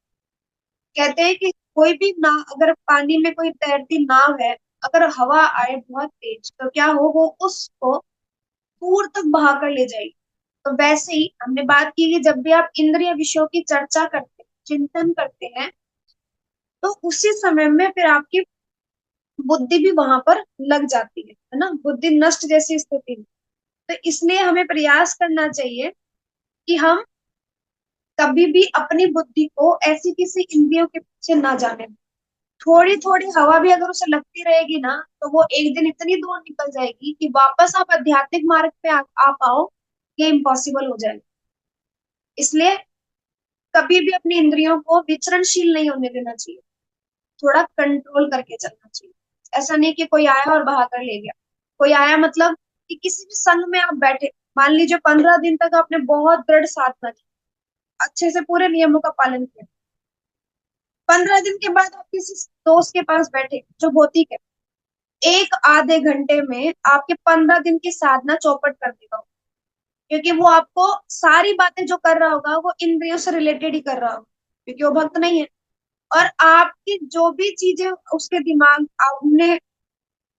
कहते हैं कि कोई भी नाव, अगर पानी में कोई तैरती नाव है, अगर हवा आए बहुत तेज तो क्या हो, वो उसको दूर तक बहा कर ले जाएगी। तो वैसे ही हमने बात की कि जब भी आप इंद्रिय विषयों की चर्चा करते हैं, चिंतन करते हैं, तो उसी समय में फिर आपकी बुद्धि भी वहां पर लग जाती है ना, बुद्धि नष्ट जैसी स्थिति में। तो इसलिए हमें प्रयास करना चाहिए कि हम कभी भी अपनी बुद्धि को ऐसी किसी इंद्रियों के पीछे ना जाने दें। थोड़ी थोड़ी हवा भी अगर उसे लगती रहेगी ना, तो वो एक दिन इतनी दूर निकल जाएगी कि वापस आप आध्यात्मिक मार्ग पे आ पाओ, ये इम्पॉसिबल हो जाएगा। इसलिए कभी भी अपनी इंद्रियों को विचरणशील नहीं होने देना चाहिए, थोड़ा कंट्रोल करके चलना चाहिए। ऐसा नहीं कि कोई आया और बहा कर ले गया। कोई आया मतलब कि किसी भी संघ में आप बैठे, मान लीजिए 15 दिन तक आपने बहुत दृढ़ साधना की, अच्छे से पूरे नियमों का पालन किया, 15 दिन के बाद आप किसी दोस्त के पास बैठे जो भौतिक है, एक आधे घंटे में आपके 15 दिन की साधना चौपट कर देगा। क्योंकि वो आपको सारी बातें जो कर रहा होगा वो इंद्रियों से रिलेटेड ही कर रहा होगा, क्योंकि वो भक्त नहीं है। और आपकी जो भी चीजें उसके दिमाग आपने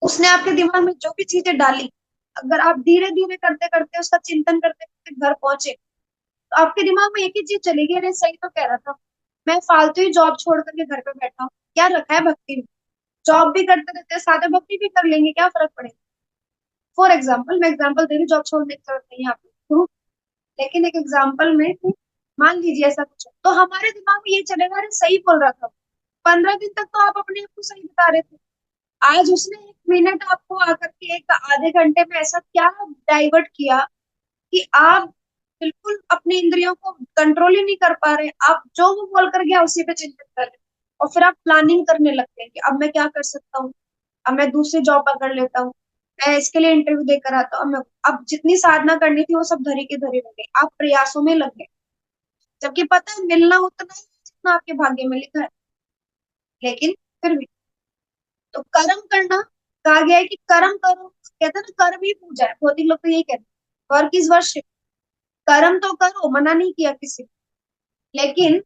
उसने आपके दिमाग में जो भी चीजें डाली, अगर आप धीरे धीरे करते करते उसका चिंतन करते करते घर पहुंचे, तो आपके दिमाग में एक ही चीज चलेगी, अरे सही तो कह रहा था, मैं फालतू ही जॉब छोड़ करके घर पे बैठा हूँ, क्या रखा है भक्ति में। जॉब भी करते रहते साथ में भक्ति भी कर लेंगे, क्या फर्क पड़ेगा। फॉर एग्जाम्पल, मैं एग्जाम्पल दे रही हूँ, जॉब छोड़ने की जरूरत नहीं है आपको, लेकिन एक एग्जाम्पल में मान लीजिए ऐसा कुछ है, तो हमारे दिमाग में ये चलेगा, अरे सही बोल रहा था, 15 दिन तक तो आप अपने आप को सही बता रहे थे, आज उसने 1 मिनट आपको आकर के एक आधे घंटे में ऐसा क्या डाइवर्ट किया कि आप बिल्कुल अपनी इंद्रियों को कंट्रोल ही नहीं कर पा रहे। आप जो वो बोल कर गया उसी पे चिंतित कर रहे हैं, और फिर आप प्लानिंग करने लगते हैं कि अब मैं क्या कर सकता हूँ, अब मैं दूसरी जॉब पकड़ लेता हूँ, मैं इसके लिए इंटरव्यू देकर आता हूँ। अब जितनी साधना करनी थी वो सब धरी की धरी रह गई, आप प्रयासों में लग गए, जबकि पता है मिलना उतना ही है जितना आपके भाग्य में लिखा है। लेकिन फिर भी तो कर्म करना, कहा गया है कि कर्म करो, कहते हैं ना कर्म ही पूजा है, भौतिक लोग तो यही कहते हैं, वर्क इज वर्शिप। कर्म तो करो, मना नहीं किया किसी ने, लेकिन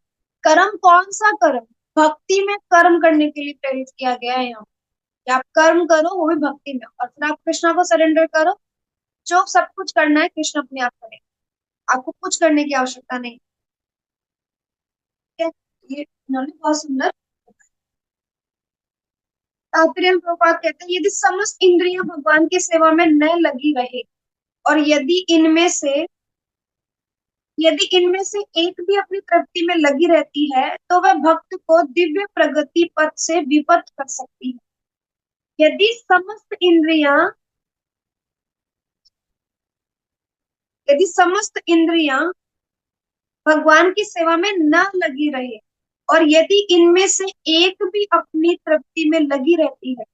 कर्म कौन सा कर्म, भक्ति में कर्म करने के लिए प्रेरित किया गया है यहाँ, कि आप कर्म करो वो भी भक्ति में, और फिर आप कृष्णा को सरेंडर करो, जो सब कुछ करना है कृष्ण अपने आप करें, आपको कुछ करने की आवश्यकता नहीं। ठीक है, ये इन्होंने बहुत सुंदर। तात्पर्य में प्रभुपाद कहते हैं, यदि समस्त इंद्रियां भगवान की सेवा में न लगी रहे, और यदि इनमें से एक भी अपनी तृप्ति में लगी रहती है, तो वह भक्त को दिव्य प्रगति पथ से विपथ कर सकती है। यदि समस्त इंद्रियां भगवान की सेवा में न लगी रहे, और यदि इनमें से एक भी अपनी तृप्ति में लगी रहती है,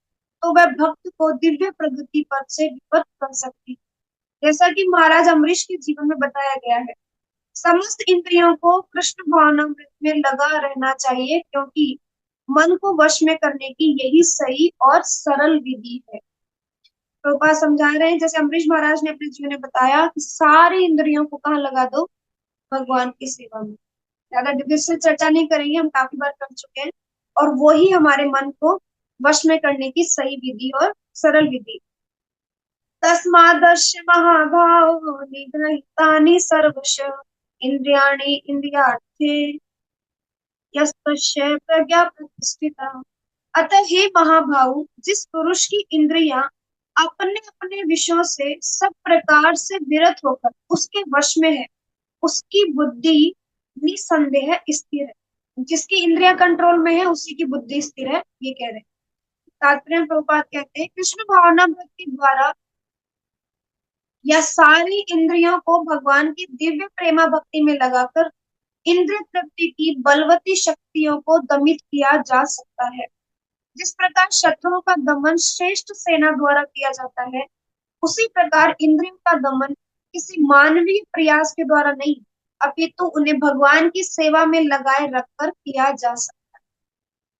तो वह भक्त को दिव्य प्रगति पथ से विपथ कर सकती है। जैसा कि महाराज अम्बरीश के जीवन में बताया गया है, समस्त इंद्रियों को कृष्ण भावनामृत में लगा रहना चाहिए, क्योंकि मन को वश में करने की यही सही और सरल विधि है। प्रभुपाद समझा रहे हैं, जैसे अम्बरीश महाराज ने अपने जीवन में बताया कि सारी इंद्रियों को कहाँ लगा दो, भगवान की सेवा में। ज्यादा डिटेल से चर्चा नहीं करेंगे, हम काफी बार कर चुके हैं, और वो ही हमारे मन को वश में करने की सही विधि और सरल विधि। तस्मादस्य महाभाव निगृहीतानि सर्वश इंद्रियाणि इंद्रियार्थे यस्तस्य प्रज्ञा प्रतिष्ठिता। अतः हे महाभाव, जिस पुरुष की इंद्रियां अपने अपने विषयों से सब प्रकार से विरत होकर उसके वश में है, उसकी बुद्धि निसंदेह स्थिर है। जिसकी इंद्रिया कंट्रोल में है उसी की बुद्धि स्थिर है, ये कह रहे हैं। तात्पर्य में प्रभुपाद कहते हैं, कृष्ण भावनामृत के द्वारा या सारी इंद्रियों को भगवान की दिव्य प्रेमा भक्ति में लगाकर इंद्रिय तृप्ति की बलवती शक्तियों को दमित किया जा सकता है। जिस प्रकार शत्रुओं का दमन श्रेष्ठ सेना द्वारा किया जाता है, उसी प्रकार इंद्रियों का दमन किसी मानवीय प्रयास के द्वारा नहीं, अपितु उन्हें भगवान की सेवा में लगाए रखकर किया जा सकता है।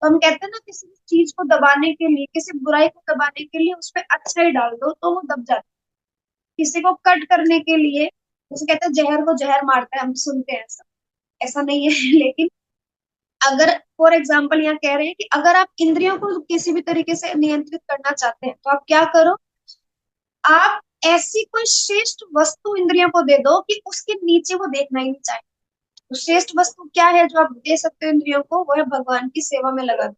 तो हम कहते हैं ना, किसी भी चीज को दबाने के लिए, किसी बुराई को दबाने के लिए उस पर अच्छा ही डाल दो तो वो दब जाता है। किसी को कट करने के लिए, जैसे कहते हैं जहर को जहर मारता है, हम सुनते हैं ऐसा, ऐसा नहीं है लेकिन अगर फॉर एग्जाम्पल यहाँ कह रहे हैं कि अगर आप इंद्रियों को किसी भी तरीके से नियंत्रित करना चाहते हैं तो आप क्या करो, आप ऐसी कोई श्रेष्ठ वस्तु इंद्रियों को दे दो कि उसके नीचे वो देखना ही नहीं चाहे। तो श्रेष्ठ वस्तु क्या है जो आप दे सकते हो इंद्रियों को? वो है भगवान की सेवा में लगा दो।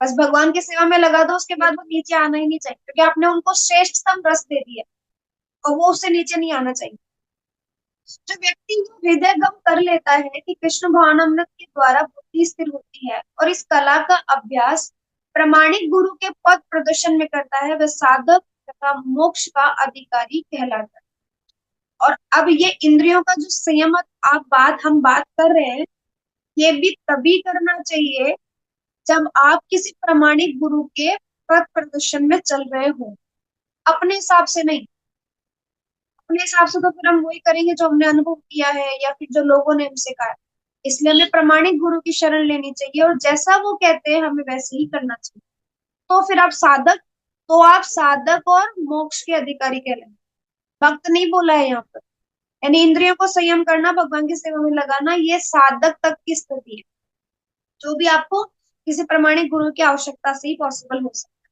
बस भगवान की सेवा में लगा दो, उसके बाद वो नीचे आना ही नहीं चाहिए, क्योंकि आपने उनको श्रेष्ठतम रस दे दिया और वो उससे नीचे नहीं आना चाहिए। जो व्यक्ति हृदय गम कर लेता है कि कृष्ण भावनामृत के द्वारा बुद्धि स्थिर होती है और इस कला का अभ्यास प्रामाणिक गुरु के पद प्रदर्शन में करता है, वह साधक तथा मोक्ष का अधिकारी कहलाता है। और अब ये इंद्रियों का जो संयम हम बात कर रहे हैं, ये भी तभी करना चाहिए जब आप किसी प्रामाणिक गुरु के पद प्रदर्शन में चल रहे हो, अपने हिसाब से नहीं। अपने हिसाब से तो फिर हम वही करेंगे जो हमने अनुभव किया है या फिर जो लोगों ने हमसे कहा है। इसलिए हमें प्रामाणिक गुरु की शरण लेनी चाहिए और जैसा वो कहते हैं हमें वैसे ही करना चाहिए। तो फिर आप साधक और मोक्ष के अधिकारी कहलाए। भक्त नहीं बोला है यहाँ पर। यानी इंद्रियों को संयम करना, भगवान की सेवा में लगाना, ये साधक तक की स्थिति है, जो भी आपको किसी प्रामाणिक गुरु की आवश्यकता से ही पॉसिबल हो सकता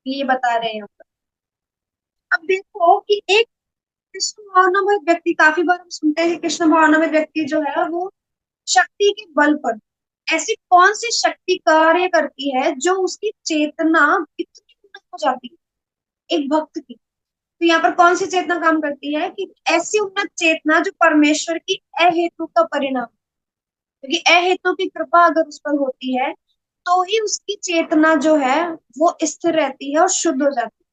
है, ये बता रहे हैं यहाँ पर। अब देखो कि एक कृष्ण भावनामय व्यक्ति, काफी बार हम सुनते हैं कि कृष्ण भावनामय व्यक्ति जो है वो शक्ति के बल पर, ऐसी कौन सी शक्ति कार्य करती है जो उसकी चेतना इतनी उन्नत हो जाती है एक भक्त की? तो यहाँ पर कौन सी चेतना काम करती है कि ऐसी उन्नत चेतना जो परमेश्वर की अहेतु का परिणाम, क्योंकि अहेतु की कृपा अगर उस पर होती है तो ही उसकी चेतना जो है वो स्थिर रहती है और शुद्ध हो जाती है।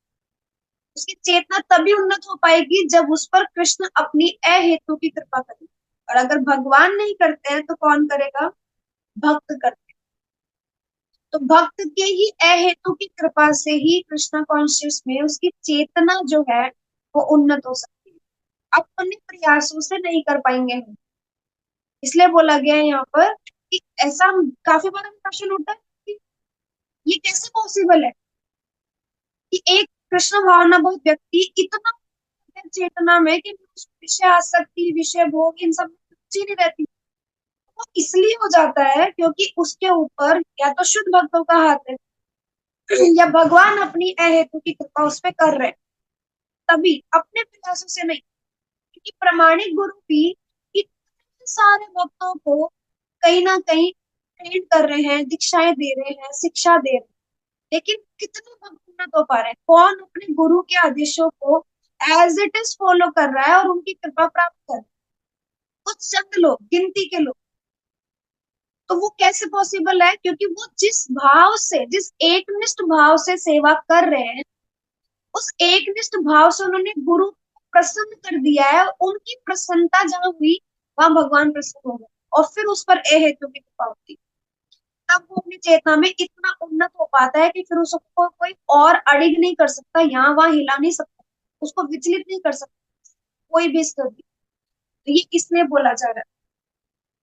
उसकी चेतना तभी उन्नत हो पाएगी जब उस पर कृष्ण अपनी अहेतु की कृपा करें। और अगर भगवान नहीं करते हैं तो कौन करेगा? भक्त करते हैं। तो भक्त के ही अहेतु की कृपा से ही कृष्णा कॉन्शियस में उसकी चेतना जो है वो उन्नत हो सकती है, अपने प्रयासों से नहीं कर पाएंगे हम। इसलिए बोला गया है यहाँ पर कि ऐसा काफी बार हमें क्वेश्चन उठता है कि ये कैसे पॉसिबल है कि एक कृष्ण भावना बहुत व्यक्ति इतना चेतना में कि विषय आसक्ति, विषय भोग, इन सब में रुचि नहीं रहती। वो इसलिए हो जाता है क्योंकि उसके ऊपर या तो शुद्ध भक्तों का हाथ है या भगवान अपनी अहेतु की कृपा उस पर कर रहे हैं, तभी, अपने प्रयासों से नहीं। क्योंकि प्रामाणिक गुरु भी इतने सारे भक्तों को कहीं ना कहीं ट्रेन कर रहे हैं, दीक्षाएं दे रहे हैं, शिक्षा दे रहे हैं, लेकिन कितने भक्त उन्नत हो पा रहे हैं? कौन अपने गुरु के आदेशों को एज इट इज फॉलो कर रहा है और उनकी कृपा प्राप्त कर रहा है? कुछ चंद लोग, गिनती के लोग। तो वो कैसे पॉसिबल है? क्योंकि वो जिस भाव से, जिस एकनिष्ठ भाव से सेवा कर रहे हैं, उस एकनिष्ठ भाव से उन्होंने गुरु को प्रसन्न कर दिया है। उनकी प्रसन्नता जहां हुई वहां भगवान प्रसन्न हो गए और फिर उस पर अहेतु की कृपा होती, तब वो अपनी चेतना में इतना उन्नत हो पाता है कि फिर उसको कोई और अड़िग नहीं कर सकता, यहाँ वहां हिला नहीं सकता, उसको विचलित नहीं कर सकता कोई भी स्थिति। तो ये इसलिए बोला जा रहा है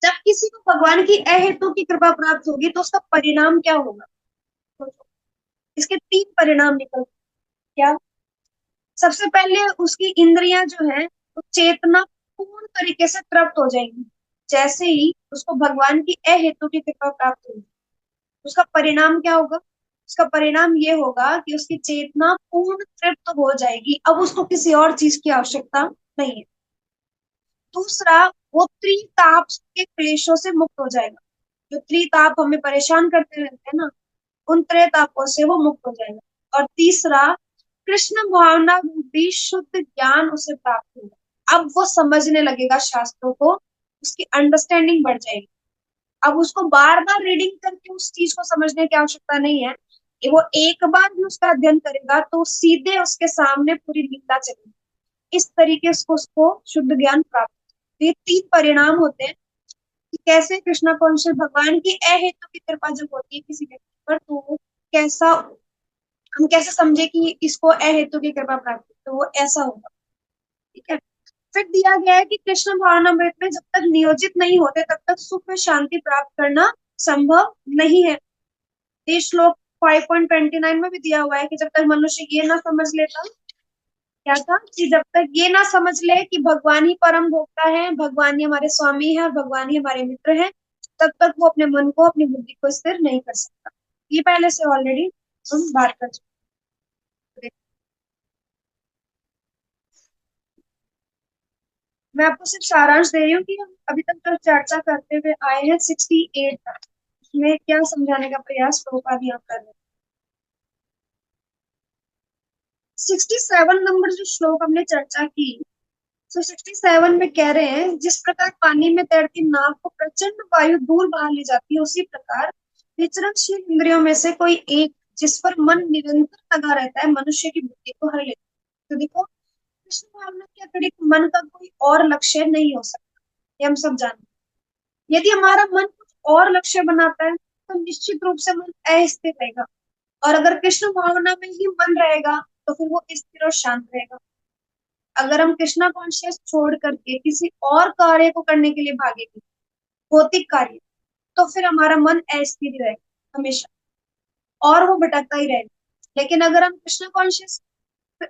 जब किसी को भगवान की अहेतु की कृपा प्राप्त होगी तो उसका परिणाम क्या होगा? सोचो। इसके तीन परिणाम निकल, क्या? सबसे पहले उसकी इंद्रियां जो है वो चेतना पूर्ण तरीके से तृप्त हो जाएंगी जैसे ही उसको भगवान की अहेतु की कृपा प्राप्त होगी। उसका परिणाम क्या होगा? उसका परिणाम ये होगा कि उसकी चेतना पूर्ण तृप्त हो जाएगी, अब उसको किसी और चीज की आवश्यकता नहीं है। दूसरा, वो त्रिताप के क्लेशों से मुक्त हो जाएगा। जो त्रिताप हमें परेशान करते रहते हैं ना, उन त्रितापों से वो मुक्त हो जाएगा। और तीसरा, कृष्ण भावना रूपी शुद्ध ज्ञान उसे प्राप्त होगा। अब वो समझने लगेगा शास्त्रों को, उसकी अंडरस्टैंडिंग बढ़ जाएगी। अब उसको बार बार रीडिंग करके उस चीज को समझने की आवश्यकता नहीं है, कि वो एक बार भी उसका अध्ययन करेगा तो सीधे उसके सामने पूरी लीला चलेगी। इस तरीके से उसको शुद्ध ज्ञान प्राप्त। तो ये तीन परिणाम होते हैं कि कैसे कृष्णा कॉन्शियस भगवान की अहेतु की कृपा जब होती है किसी व्यक्ति पर, तो वो कैसा, हम कैसे समझे कि इसको अहेतु की कृपा प्राप्त है, तो वो ऐसा होगा। ठीक है। फिर दिया गया है कि कृष्ण भावनामृत में जब तक नियोजित नहीं होते तब तक सुख में शांति प्राप्त करना संभव नहीं है। ये श्लोक 5.29 में भी दिया हुआ है कि जब तक मनुष्य ये ना समझ लेता, क्या था कि जब तक ये ना समझ ले कि भगवान ही परम भोक्ता है, भगवान ही हमारे स्वामी है और भगवान ही हमारे मित्र है, तब तक वो अपने मन को, अपनी बुद्धि को स्थिर नहीं कर सकता। ये पहले से ऑलरेडी हम बात कर चुके हैं। मैं आपको सिर्फ सारांश दे रही हूँ कि हम अभी तक जो चर्चा करते हुए आए हैं 68 तक, उसमें क्या समझाने का प्रयास प्रभुपाद यहाँ कर रहे हैं। 67 नंबर जो श्लोक हमने चर्चा की, तो 67 में कह रहे हैं जिस प्रकार पानी में तैरती नाव को प्रचंड वायु दूर बहा ले जाती है, उसी प्रकार विचरणशील इंद्रियों में से कोई एक जिस पर मन निरंतर लगा रहता है मनुष्य की बुद्धि को हर लेता है। तो देखो, कृष्ण भावना के अतिरिक्त मन का कोई और लक्ष्य नहीं हो सकता, ये हम सब जानते हैं। यदि हमारा मन कुछ और लक्ष्य बनाता है तो निश्चित रूप से मन अस्थिर रहेगा, और अगर कृष्ण भावना में ही मन रहेगा तो फिर वो स्थिर और शांत रहेगा। अगर हम कृष्णा कॉन्शियस छोड़ करके किसी और कार्य को करने के लिए भागेंगे, भौतिक कार्य, तो फिर हमारा मन अस्थिर रहेगा हमेशा, और वो भटकता ही रहेगा। लेकिन अगर हम कृष्णा कॉन्शियस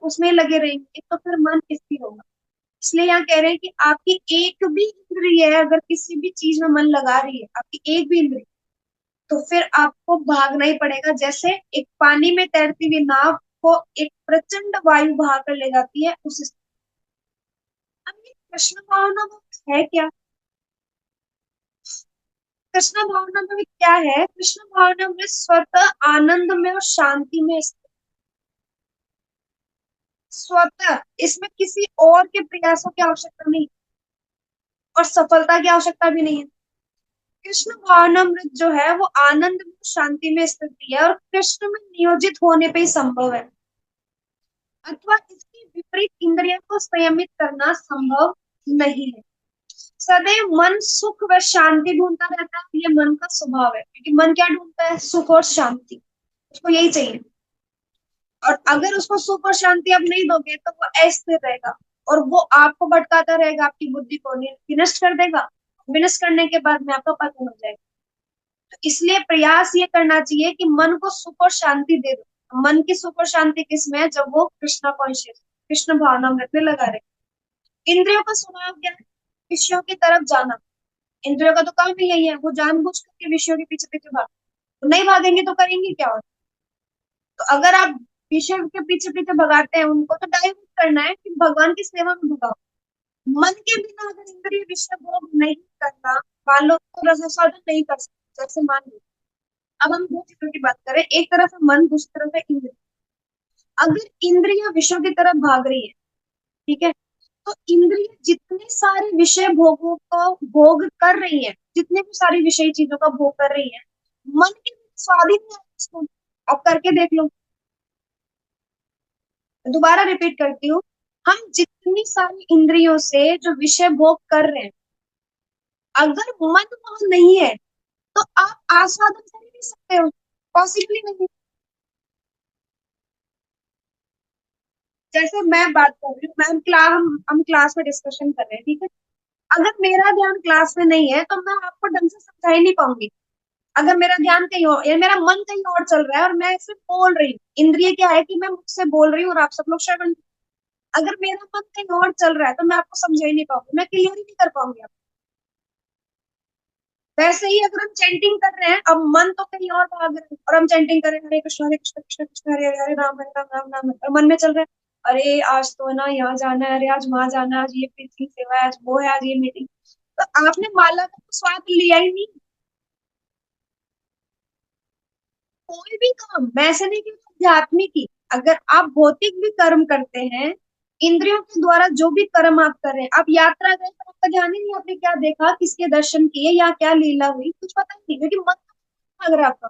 उसमें लगे रहेंगे तो फिर मन स्थिर होगा। इसलिए यहाँ कह रहे हैं कि आपकी एक भी इंद्रिय है अगर किसी भी चीज में मन लगा रही है, आपकी एक भी इंद्रिय, तो फिर आपको भागना ही पड़ेगा। जैसे एक पानी में तैरती हुई नाव को एक प्रचंड वायु बहा कर ले जाती है, उस अब ये कृष्ण भावना वो है क्या? कृष्ण भावना में क्या है? कृष्ण भावना में स्वतः आनंद में और शांति में स्वतः, इसमें किसी और के प्रयासों की आवश्यकता नहीं और सफलता की आवश्यकता भी नहीं है। कृष्ण भावनामृत जो है वो आनंद में शांति में स्थित है और कृष्ण में नियोजित होने पे ही संभव है, अथवा इसके विपरीत इंद्रियों को संयमित करना संभव नहीं है। सदैव मन सुख व शांति ढूंढता रहता है, ये मन का स्वभाव है, क्योंकि मन क्या ढूंढता है? सुख और शांति, उसको यही चाहिए। और अगर उसको सुख और शांति अब नहीं दोगे तो वो अस्थिर रहेगा, और वो आपको भटकाता रहेगा, आपकी बुद्धि को विनष्ट कर देगा। विनष्ट करने के बाद में आपका पतन हो जाएगा। तो इसलिए प्रयास ये करना चाहिए कि मन को सुख और शांति दे दो। मन की सुख और शांति किसमें है? जब वो कृष्णा कॉन्शियस, कृष्ण भावनामृत में लगा रहे। इंद्रियों का स्वभाव क्या है? विषयों की तरफ जाना। इंद्रियों का तो काम ही यही है, वो जानबूझ करके विषयों के पीछे पीछे भाग, तो नहीं भागेंगे तो करेंगे क्या? तो अगर आप विषय के पीछे पीछे भगाते हैं उनको, तो डाइवर्ट करना है कि भगवान की सेवा में भगाओ। मन के बिना अगर इंद्रिय विषय भोग नहीं करना, मान लो तो रसास्वादन नहीं कर सकते। जैसे मान लो अब हम दो चीजों की बात करें, एक तरफ है मन, दूसरी तरफ है इंद्रिय। अगर इंद्रिय विषयों की तरफ भाग रही है, ठीक है, तो इंद्रिय जितने सारे विषय भोगों को भोग कर रही है, जितने भी सारी विषय चीजों का भोग कर रही है, मन के स्वाधीन है उसको। आप करके देख लो। दोबारा रिपीट करती हूँ, हम जितनी सारी इंद्रियों से जो विषय भोग कर रहे हैं, अगर मन वहां नहीं है तो आप आस्वादन कर ही नहीं सकते हो, पॉसिबली नहीं। जैसे मैं बात कर रही हूँ, मैम हम क्लास में डिस्कशन कर रहे हैं, ठीक है, अगर मेरा ध्यान क्लास में नहीं है तो मैं आपको ढंग से समझा ही नहीं पाऊंगी। अगर मेरा ध्यान कहीं और या मेरा मन कहीं और चल रहा है और मैं सिर्फ बोल रही हूँ, इंद्रिय क्या है कि मैं मुझसे बोल रही हूँ और आप सब लोग श्रवण, अगर मेरा मन कहीं और चल रहा है तो मैं आपको समझा ही नहीं पाऊंगी, मैं क्लियर ही नहीं कर पाऊंगी। वैसे ही अगर हम चैंटिंग कर रहे हैं, अब मन तो कहीं और भाग रहा है और हम चैंटिंग कर रहे हैं, हरे कृष्ण कृष्ण कृष्ण हरे हरे, हरे राम राम राम हरे, और मन में चल रहा है, अरे आज तो ना यहाँ जाना है, अरे आज वहां जाना है, आज ये प्रीति सेवा है, आज वो है, आज ये मीटिंग। तो आपने माला का तो स्वाद लिया ही नहीं। कोई भी काम, मैं ऐसे नहीं कि आध्यात्मिक ही, अगर आप भौतिक भी कर्म करते हैं, इंद्रियों के द्वारा जो भी कर्म आप कर रहे हैं, आप यात्रा गए तो आपका ध्यान ही नहीं, आपने क्या देखा, किसके दर्शन किए या क्या लीला हुई, कुछ पता नहीं, क्योंकि मन भाग रहा है आपका।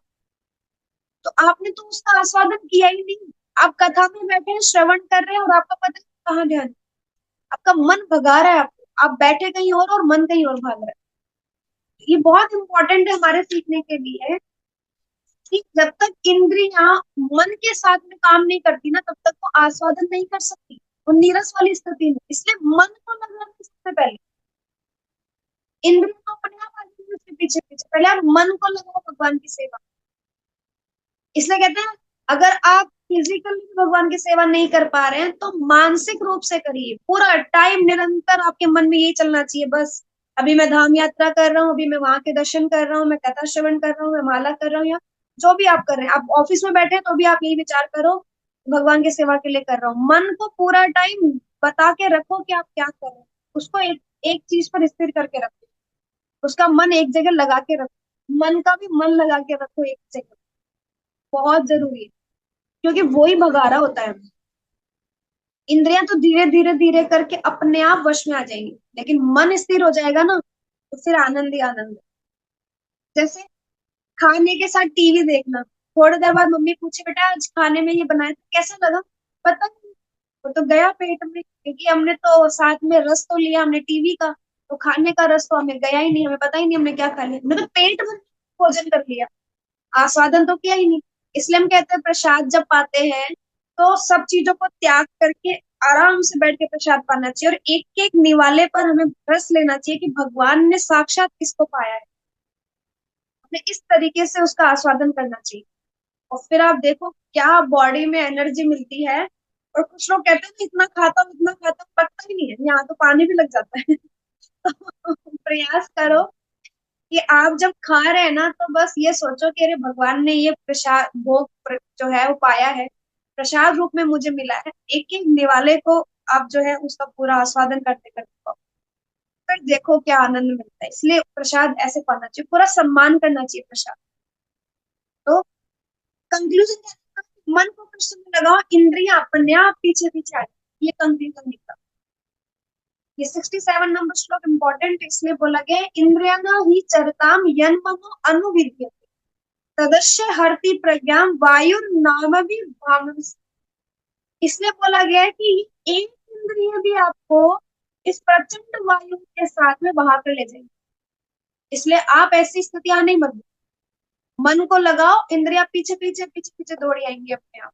तो आपने तो उसका आस्वादन किया ही नहीं। आप कथा में बैठे हैं, श्रवण कर रहे हैं और आपका पता नहीं कहाँ ध्यान है। आपका मन भगा रहा है आपको, आप बैठे कहीं और मन कहीं और भाग रहा है। ये बहुत इंपॉर्टेंट है हमारे सीखने के लिए कि जब तक इंद्रियां मन के साथ में काम नहीं करती ना, तब तक वो आस्वादन नहीं कर सकती, वो नीरस वाली स्थिति में। इसलिए मन को लगाना सबसे पहले, इंद्रियों को अपने आप आ जाएंगे उसके पीछे पीछे, पहले आप मन को लगाओ भगवान की सेवा। इसलिए कहते हैं अगर आप फिजिकली भगवान की सेवा नहीं कर पा रहे हैं तो मानसिक रूप से करिए, पूरा टाइम निरंतर आपके मन में यही चलना चाहिए, बस अभी मैं धाम यात्रा कर रहा हूँ, अभी मैं वहां के दर्शन कर रहा हूँ, मैं कथा श्रवण कर रहा हूँ, मैं माला कर रहा हूँ, या जो भी आप कर रहे हैं, आप ऑफिस में बैठे हैं तो भी आप यही विचार करो भगवान की सेवा के लिए कर रहा हूँ। मन को पूरा टाइम बता के रखो कि आप क्या कर रहे हैं, उसको एक एक चीज पर स्थिर करके रखो, उसका मन एक जगह लगा के रखो, मन का भी मन लगा के रखो एक जगह, बहुत जरूरी है, क्योंकि वो ही भगा रहा होता है। इंद्रियां तो धीरे धीरे धीरे करके अपने आप वश में आ जाएंगी, लेकिन मन स्थिर हो जाएगा ना, तो फिर आनंद ही आनंद है। जैसे खाने के साथ टीवी देखना, थोड़ी देर बाद मम्मी पूछे बेटा आज खाने में ये बनाया था कैसा लगा, पता नहीं, वो तो गया पेट में, क्योंकि हमने तो साथ में रस तो लिया हमने टीवी का, तो खाने का रस तो हमें गया ही नहीं, हमें पता ही नहीं हमने क्या खा लिया, हमने तो पेट भर भोजन कर लिया, आस्वादन तो किया ही नहीं। इसलिए हम कहते हैं प्रसाद जब पाते हैं तो सब चीजों को त्याग करके आराम से बैठ के प्रसाद पाना चाहिए, और एक एक निवाले पर हमें रस लेना चाहिए कि भगवान ने साक्षात किसको पाया है, हमें इस तरीके से उसका आस्वादन करना चाहिए। और फिर आप देखो क्या बॉडी में एनर्जी मिलती है। और कुछ लोग कहते हैं कि इतना खाता हूँ पकता ही नहीं है, यहाँ तो पानी भी लग जाता है। तो प्रयास करो कि आप जब खा रहे हैं ना तो बस ये सोचो कि अरे भगवान ने ये प्रसाद जो है वो पाया है, प्रसाद रूप में मुझे मिला है, एक एक निवाले को आप जो है उसका पूरा आस्वादन करते करते खाओ। फिर देखो क्या आनंद मिलता है। इसलिए प्रसाद ऐसे पाना चाहिए, पूरा सम्मान करना चाहिए प्रसाद। तो कंक्लूजन क्या है? मन को कृष्ण में लगाओ, इंद्रियां अपने आप पीछे पीछे आ जाएंगी। ये कंक्लूजन निकला। ये 67 नंबर श्लोक इंपॉर्टेंट इसलिए बोला गया है, इंद्रिया ही चरताम यन मनो अनुविद्य तदस्य हरति प्रज्ञा वायुर नाम भी भाव। इसलिए बोला गया है कि एक इंद्रिय भी आपको इस प्रचंड वायु के साथ में बहा कर ले जाएंगे। इसलिए आप ऐसी स्थिति आने मत दो। मन को लगाओ, इंद्रिया पीछे पीछे पीछे पीछे दौड़ी आएंगी अपने आप।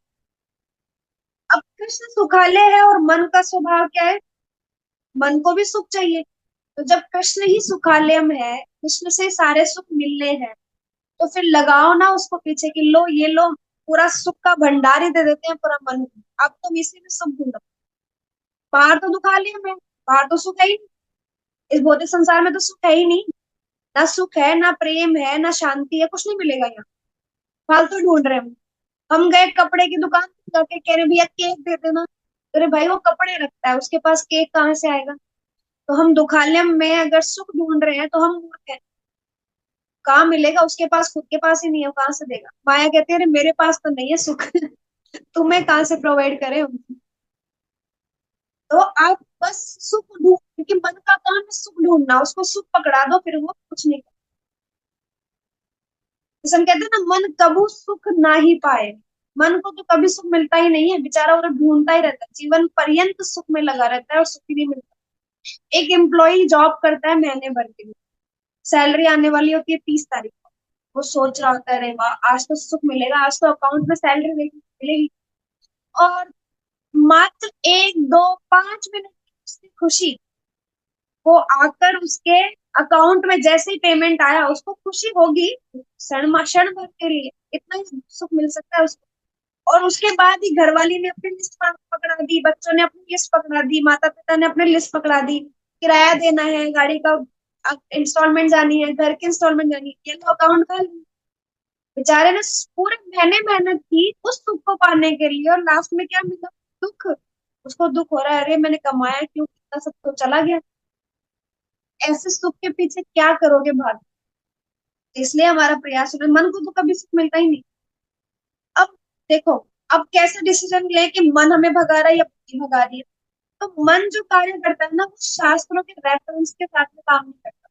अब कृष्ण सुखालय है और मन का स्वभाव क्या है, मन को भी सुख चाहिए। तो जब कृष्ण ही सुखालय में है, कृष्ण से सारे सुख मिलने हैं, तो फिर लगाओ ना उसको पीछे कि लो ये लो, पूरा सुख का भंडार ही दे देते हैं पूरा मन को, अब तुम इसी में सुख ढूंढो। बाहर तो दुखा लिया मैं, बाहर तो सुख है ही नहीं, इस भौतिक संसार में तो सुख है ही नहीं, ना सुख है ना प्रेम है ना शांति है, कुछ नहीं मिलेगा यहाँ। फालतू ढूंढ रहे हैं हम गए कपड़े की दुकान पे, जाके कह रहे भैया केक दे देना, अरे भाई वो कपड़े रखता है, उसके पास केक कहाँ से आएगा। तो हम दुखालय में अगर सुख ढूंढ रहे हैं तो हम मूर्ख हैं, कहाँ मिलेगा, उसके पास खुद के पास ही नहीं है, कहाँ से देगा। माया कहती है अरे मेरे पास तो नहीं है सुख, तुम्हें कहाँ से प्रोवाइड करे हम। तो आप बस सुख ढूंढ, क्योंकि मन का काम है सुख ढूंढना, उसको सुख पकड़ा दो फिर वो कुछ नहीं कर। जैसे हम कहते हैं ना मन कबू सुख ना ही पाए, मन को तो कभी सुख मिलता ही नहीं है, बेचारा वो तो ढूंढता ही रहता है, जीवन पर्यंत सुख में लगा रहता है और सुख ही नहीं मिलता। एक एम्प्लॉय जॉब करता है महीने भर के लिए, सैलरी आने वाली होती है 30 तारीख को, वो सोच रहा होता है अरे वाह आज तो सुख मिलेगा, आज तो अकाउंट में सैलरी मिलेगी। और मात्र 1 2 5 मिनट की उसकी खुशी, वो आकर उसके अकाउंट में जैसे ही पेमेंट आया उसको खुशी होगी, क्षण भर के लिए इतना ही सुख मिल सकता है उसको। और उसके बाद ही घरवाली ने अपनी लिस्ट पकड़ा दी, बच्चों ने अपनी लिस्ट पकड़ा दी, माता पिता ने अपनी लिस्ट पकड़ा दी, किराया देना है, गाड़ी का इंस्टॉलमेंट जानी है, घर की इंस्टॉलमेंट जानी है, ये तो अकाउंट का। बेचारे ने पूरे महीने मेहनत की उस सुख को पाने के लिए, और लास्ट में क्या मिला, दुख। उसको दुख हो रहा है अरे मैंने कमाया क्यों, इतना सब तो चला गया। ऐसे सुख के पीछे क्या करोगे भाग। इसलिए हमारा प्रयास है, मन को तो कभी सुख मिलता ही नहीं। अब देखो, अब कैसे डिसीजन ले कि मन हमें भगा रहा है या बुद्धि भगा रही है। तो मन जो कार्य करता है ना वो शास्त्रों के रेफरेंस के साथ में काम नहीं करता,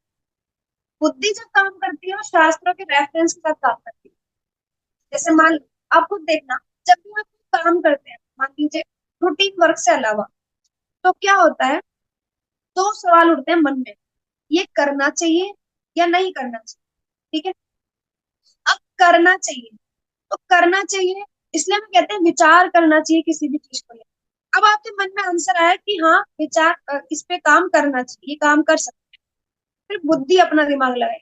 बुद्धि जब काम करती है वो शास्त्रों के रेफरेंस के साथ काम करती है। जैसे मान, आप खुद देखना, जब भी आप कोई काम करते हैं मान लीजिए रूटीन वर्क से अलावा, तो क्या होता है, दो सवाल उठते हैं मन में, ये करना चाहिए या नहीं करना चाहिए। ठीक है, अब करना चाहिए, तो करना चाहिए, इसलिए हम कहते हैं विचार करना चाहिए किसी भी चीज को लेकर। अब आपके मन में आंसर आया कि हाँ विचार, इस पे काम करना चाहिए, ये काम कर सकते हैं, फिर बुद्धि अपना दिमाग लगाए,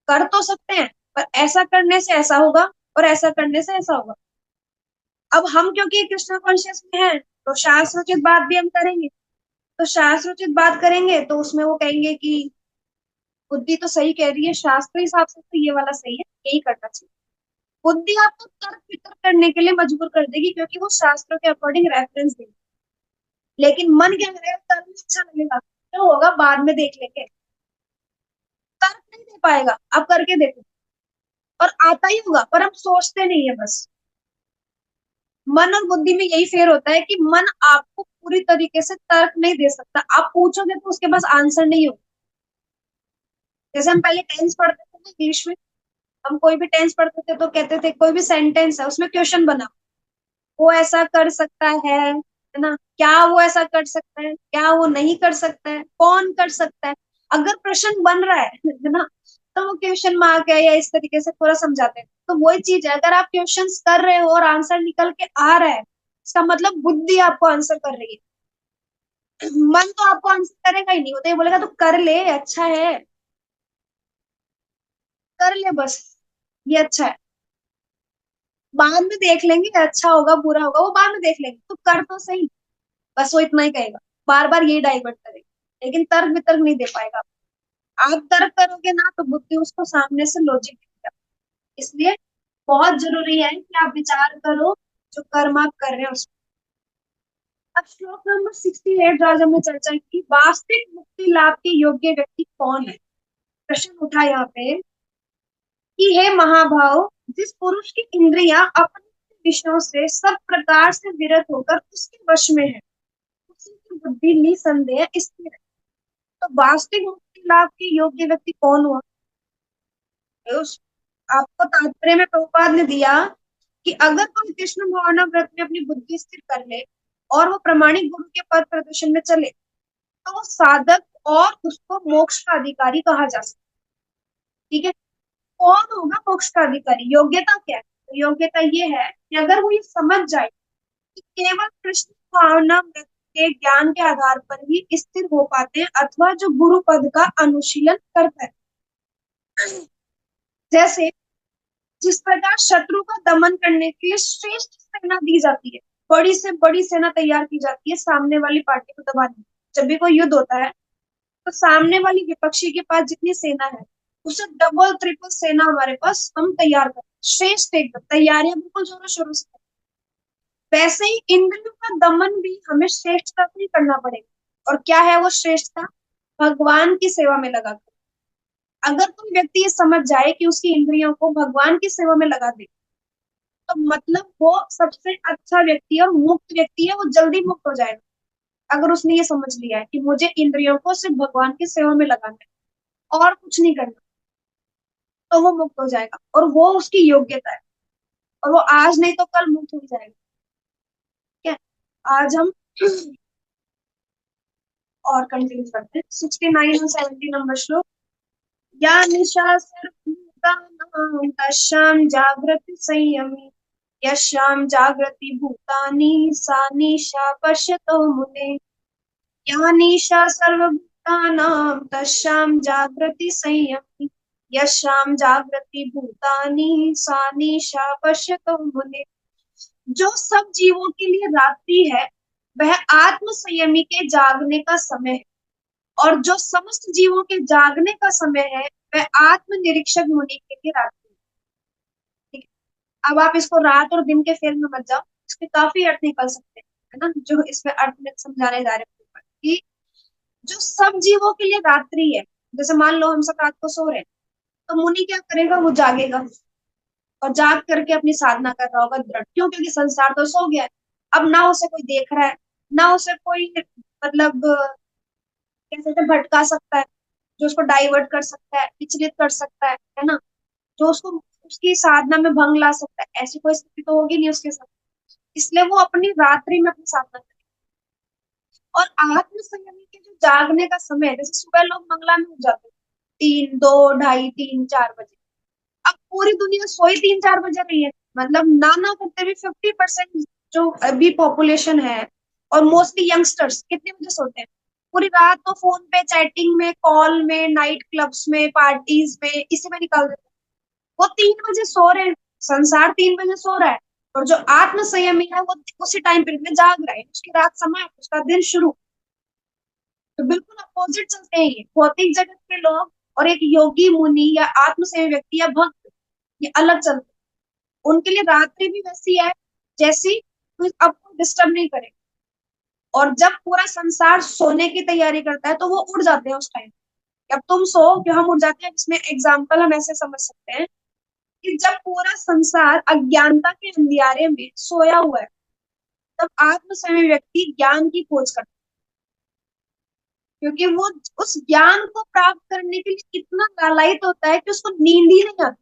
कर तो सकते हैं, पर ऐसा करने से ऐसा होगा और ऐसा करने से ऐसा होगा। अब हम क्योंकि कृष्ण कॉन्शियस में हैं, तो शास्त्रोचित बात भी हम करेंगे। तो शास्त्रोचित बात करेंगे तो उसमें वो कहेंगे कि बुद्धि तो सही कह रही है, शास्त्र के हिसाब से तो ये वाला सही है, यही करना चाहिए। बुद्धि आपको तर्क वितर्क करने के लिए मजबूर कर देगी, क्योंकि वो शास्त्रों के अकॉर्डिंग रेफरेंस देगी। लेकिन मन क्या करेगा, तर्क में अच्छा लगेगा, जो होगा बाद में देख लेंगे, तर्क नहीं दे पाएगा, आप करके देखो। और आता ही होगा, पर हम सोचते नहीं है बस। मन और बुद्धि में यही फेर होता है कि मन आपको पूरी तरीके से तर्क नहीं दे सकता, आप पूछोगे तो उसके पास आंसर नहीं होगा। जैसे हम पहले टेंस पढ़ते थे ना इंग्लिश में, हम कोई भी टेंस पढ़ते थे तो कहते थे कोई भी सेंटेंस है उसमें क्वेश्चन बना, वो ऐसा कर सकता है ना, क्या वो ऐसा कर सकता है, क्या वो नहीं कर सकता है, कौन कर सकता है। अगर प्रश्न बन रहा है ना, तो वो क्वेश्चन मार्क है, या इस तरीके से थोड़ा समझाते हैं। तो वही चीज है, अगर आप क्वेश्चन कर रहे हो और आंसर निकल के आ रहा है, इसका मतलब बुद्धि आपको आंसर कर रही है। मन तो आपको आंसर करेगा ही नहीं, होता ये बोलेगा तो कर ले, अच्छा है, कर ले बस, ये अच्छा है, बाद में देख लेंगे अच्छा होगा बुरा होगा, वो बाद में देख लेंगे, तो कर तो सही, बस वो इतना ही कहेगा, बार बार यही डाइवर्ट करेगा, लेकिन तर्क वितर्क नहीं दे पाएगा। आप तर्क करोगे ना तो बुद्धि उसको सामने से लॉजिक देगा। इसलिए बहुत जरूरी है कि आप विचार करो जो कर्म आप कर रहे हो उसमें। अब श्लोक नंबर 68 जो आज हमने चर्चा की, वास्तविक मुक्ति लाभ के योग्य व्यक्ति कौन है। प्रश्न उठा यहाँ पे कि हे महाभाव, जिस पुरुष की इंद्रियां अपने विषयों से सब प्रकार से विरत होकर उसके वश में है, उसी की बुद्धि निसंदेह स्थिर है। तो वास्तविक मुक्ति लाभ के योग्य व्यक्ति कौन हुआ। उस आपको तात्पर्य में प्रभुपाद ने दिया कि अगर कोई कृष्ण भावना व्रत में अपनी बुद्धि स्थिर कर ले और वो प्रामाणिक गुरु के पद प्रदर्शन में चले, तो वो साधक और उसको मोक्ष का अधिकारी कहा जा सकता है। ठीक है, कौन होगा मोक्ष का अधिकारी, योग्यता क्या है। तो योग्यता ये है कि अगर वो ये समझ जाए कि केवल कृष्ण भावना व्रत के ज्ञान के आधार पर ही स्थिर हो पाते हैं, अथवा जो गुरु पद का अनुशीलन करता है। जैसे जिस प्रकार शत्रु का दमन करने के लिए श्रेष्ठ सेना दी जाती है, बड़ी से बड़ी सेना तैयार की जाती है सामने वाली पार्टी को दबाने। जब भी कोई युद्ध होता है, तो सामने वाली विपक्षी के पास जितनी सेना है, उससे डबल ट्रिपल सेना हमारे पास हम तैयार करते हैं, श्रेष्ठ एकदम तैयारियां बिल्कुल जोरों शोरों से। वैसे ही इंद्रियों का दमन भी हमें श्रेष्ठता से ही करना पड़ेगा। और क्या है वो श्रेष्ठता, भगवान की सेवा में लगा कर। अगर कोई व्यक्ति ये समझ जाए कि उसकी इंद्रियों को भगवान की सेवा में लगा दे, तो मतलब वो सबसे अच्छा व्यक्ति है और मुक्त व्यक्ति है, वो जल्दी मुक्त हो जाएगा। अगर उसने ये समझ लिया है कि मुझे इंद्रियों को सिर्फ भगवान की सेवा में लगाना है और कुछ नहीं करना, तो वो मुक्त हो जाएगा, और वो उसकी योग्यता है, और वो आज नहीं तो कल मुक्त हो जाएगा। ठीक है, आज हम और कंटिन्यू करते हैं 69 और 70 नंबर श्लोक। या निशा सर्वभूतानां तस्यां जागृति संयमी, यस्यां जागृति भूतानि सा निशा पश्यतो मुने। या निशा सर्वभूतानां तस्यां जागृति संयमी, यस्यां जागृति भूतानि सा निशा पश्यतो मुने। जो सब जीवों के लिए रात्रि है, वह आत्म संयमी के जागने का समय है, और जो समस्त जीवों के जागने का समय है, वह आत्म निरीक्षक मुनि के लिए रात्रि है। ठीक है, अब आप इसको रात और दिन के फेर में मत जाओ, इसके काफी अर्थ निकल सकते हैं, है ना, जो इसमें अर्थ में समझाने जा रहे हैं कि जो सब जीवों के लिए रात्रि है, जैसे मान लो हम सब रात को सो रहे हैं, तो मुनि क्या करेगा, वो जागेगा और जाग करके अपनी साधना कर रहा होगा दृढ़, क्यों, क्योंकि संसार तो सो गया है। अब ना उसे कोई देख रहा है, ना उसे कोई मतलब कह सकते हैं भटका सकता है, जो उसको डाइवर्ट कर सकता है, विचलित कर सकता है ना, जो उसको उसकी साधना में भंग ला सकता है, ऐसी कोई स्थिति तो होगी नहीं उसके साथ। इसलिए वो अपनी रात्रि में अपनी साधना करे। और आत्म संयमी के जो जागने का समय है, जैसे सुबह लोग मंगला में उठ जाते हैं 3, 2, 2:30, 3, 4 बजे, अब पूरी दुनिया सोई 3, 4 बजे रही है। मतलब ना ना करते हुए 50% जो अभी पॉपुलेशन है, और मोस्टली यंगस्टर्स कितने बजे सोते हैं? पूरी रात तो फोन पे चैटिंग में, कॉल में, नाइट क्लब्स में, पार्टीज में, इसी में निकाल देते हैं। वो 3 बजे सो रहे हैं, संसार 3 बजे सो रहा है, और जो आत्म संयमी है वो उसी टाइम पीरियड में जाग रहा है, उसकी रात समाप्त, उसका दिन शुरू। तो बिल्कुल अपोजिट चलते हैं ये भौतिक जगत के लोग, और एक योगी मुनि या आत्म संयमी व्यक्ति या भक्त, ये अलग चलते हैं। उनके लिए रात्रि भी वैसी है जैसी कोई आपको डिस्टर्ब नहीं करे। और जब पूरा संसार सोने की तैयारी करता है तो वो उड़ जाते हैं उस टाइम। अब तुम सो कि हम उड़ जाते हैं, इसमें एग्जाम्पल हम ऐसे समझ सकते हैं कि जब पूरा संसार अज्ञानता के अंधियारे में सोया हुआ है, तब आत्मसमय व्यक्ति ज्ञान की खोज करता है, क्योंकि वो उस ज्ञान को प्राप्त करने के लिए इतना लालायित होता है कि उसको नींद ही नहीं आती।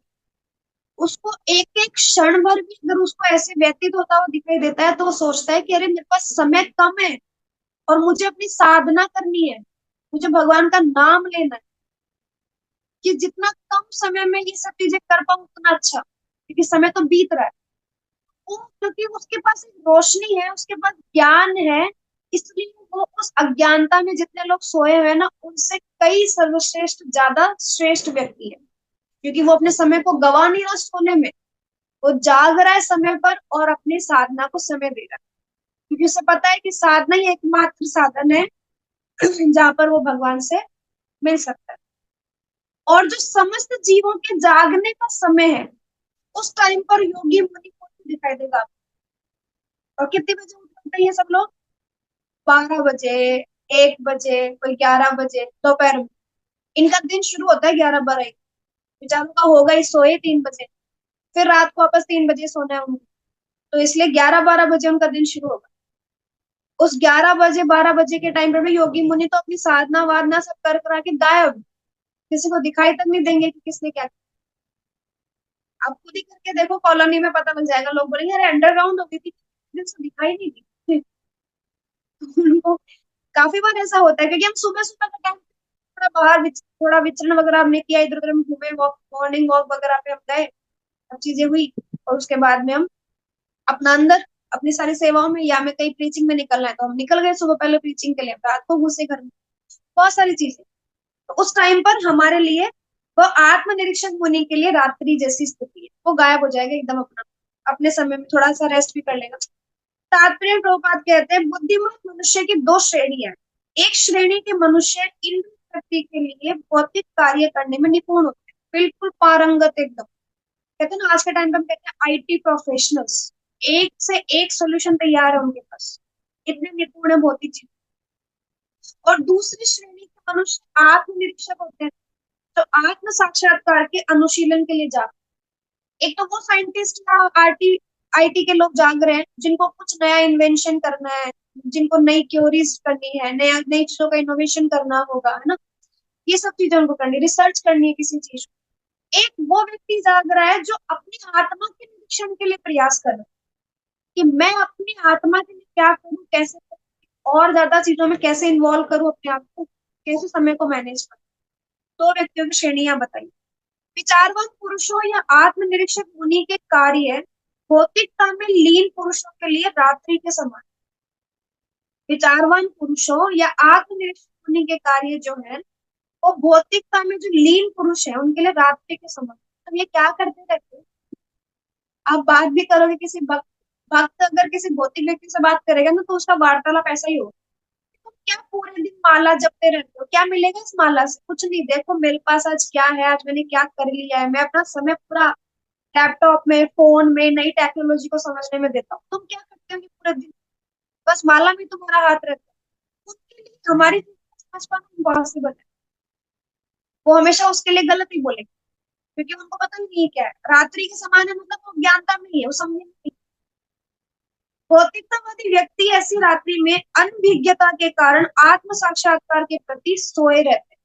उसको एक एक क्षण भर भी अगर उसको ऐसे व्यतीत होता हुआ दिखाई देता है तो वो सोचता है कि अरे मेरे पास समय कम है, और मुझे अपनी साधना करनी है, मुझे भगवान का नाम लेना है, कि जितना कम समय में ये सब चीजें कर पाऊं उतना अच्छा, क्योंकि समय तो बीत रहा है। वो क्योंकि उसके पास एक रोशनी है, उसके पास ज्ञान है, इसलिए वो उस अज्ञानता में जितने लोग सोए हुए हैं ना, उनसे कई सर्वश्रेष्ठ, ज्यादा श्रेष्ठ व्यक्ति है, क्योंकि वो अपने समय को गवा नहीं रहा सोने में, वो जाग रहा है समय पर और अपनी साधना को समय दे रहा है, क्योंकि उसे पता है कि साधना ही एकमात्र साधन है जहां पर वो भगवान से मिल सकता है। और जो समस्त जीवों के जागने का समय है, उस टाइम पर योगी मुनि को नहीं दिखाई देगा आपको। और कितने बजे उठते हैं सब लोग? 12 बजे, 1 बजे, कोई 11 बजे दोपहर में। इनका दिन शुरू होता है 11, 12 बेचारों का होगा ही सोए 3 बजे, फिर रात को वापस 3 बजे सोना है उनको, तो इसलिए 11, 12 बजे उनका दिन शुरू होगा। उस 11 बजे, 12 बजे के टाइम पे भी योगी मुनि तो अपनी साधना वाधना सब कर करा के गायब, किसी को दिखाई तक नहीं देंगे कि किसने क्या किया। आप खुद ही करके देखो, कॉलोनी में पता लग जाएगा, लोग बोलेंगे अरे अंडरग्राउंड हो गई थी, दिन से दिखाई नहीं दी। उनको काफी बार ऐसा होता है, क्योंकि हम सुबह सुबह का टाइम थोड़ा बाहर थोड़ा विचरण वगैरह हमने किया, इधर उधर हम घूमे, वॉक, मॉर्निंग वॉक वगैरह पे हम गए, सब चीजें हुई, और उसके बाद में हम अपना अंदर अपनी सारी सेवाओं में, या हमें कहीं प्रीचिंग में निकलना है तो हम निकल गए सुबह पहले प्रीचिंग के लिए, रात को घुसे घर में, बहुत सारी चीजें। तो उस टाइम पर हमारे लिए वो आत्मनिरीक्षण होने के लिए रात्रि जैसी स्थिति है, वो गायब हो जाएगा एकदम, अपना अपने समय में थोड़ा सा रेस्ट भी कर लेगा। तात्पर्य प्रभुपाद कहते हैं बुद्धिमान मनुष्य की दो श्रेणियां हैं। एक श्रेणी के मनुष्य इंद्रिय तृप्ति के लिए भौतिक कार्य करने में निपुण होते हैं, बिल्कुल पारंगत एकदम। कहते हैं ना, आज के टाइम पे हम कहते हैं आईटी प्रोफेशनल्स, एक से एक सोल्यूशन तैयार है उनके पास, इतने निपुण है भौतिक चीज। और दूसरी श्रेणी के मनुष्य आत्मनिरीक्षक होते हैं, तो आत्म साक्षात्कार के अनुशीलन के लिए जाते हैं। एक तो वो साइंटिस्ट या आरटी आईटी के लोग जाग रहे हैं जिनको कुछ नया इन्वेंशन करना है, जिनको नई क्योरीज करनी है, नया नई चीजों का इनोवेशन करना होगा, है ना, ये सब चीजें उनको करनी, रिसर्च करनी है किसी चीज को। एक वो व्यक्ति जाग रहा है जो अपनी आत्मा के निरीक्षण के लिए प्रयास कर रहा है, कि मैं अपनी आत्मा के लिए क्या करूं, कैसे करूं, और ज्यादा चीजों में कैसे इन्वॉल्व करूं अपने आप को, कैसे समय को मैनेज करूं। दो व्यक्तियों की श्रेणियां बताई। विचारवान पुरुषों या आत्मनिरीक्षक मुनि के कार्य भौतिकता में लीन पुरुषों के लिए रात्रि के समान। विचारवान पुरुषों या आत्मनिरीक्षक मुनि के कार्य जो है, वो भौतिकता में जो लीन पुरुष है उनके लिए रात्रि के समान। तो ये क्या करते रहते हैं? आप बात भी करोगे किसी भक्त, भक्त अगर किसी भौतिक व्यक्ति से बात करेगा ना, तो उसका वार्तालाप ऐसा ही होगा। तो क्या पूरे दिन माला जपते रहते हो, क्या मिलेगा इस माला से? कुछ नहीं। देखो मेरे पास आज क्या है, आज मैंने क्या कर लिया है, मैं अपना समय पूरा लैपटॉप में, फोन में, नई टेक्नोलॉजी को समझने में देता हूँ। तुम क्या करते हो कि पूरे दिन बस माला में तुम्हारा हाथ रहता है? उनके लिए हमारी समझ पाना इम्पॉसिबल है। वो हमेशा उसके लिए गलत ही बोलेंगे, क्योंकि उनको पता नहीं है क्या है रात्रि के समान है, मतलब वो ज्ञानता में ही है, वो समझे नहीं। भौतिकतावादी व्यक्ति ऐसी रात्रि में अनभिज्ञता के कारण आत्म साक्षात्कार के प्रति सोए रहते हैं,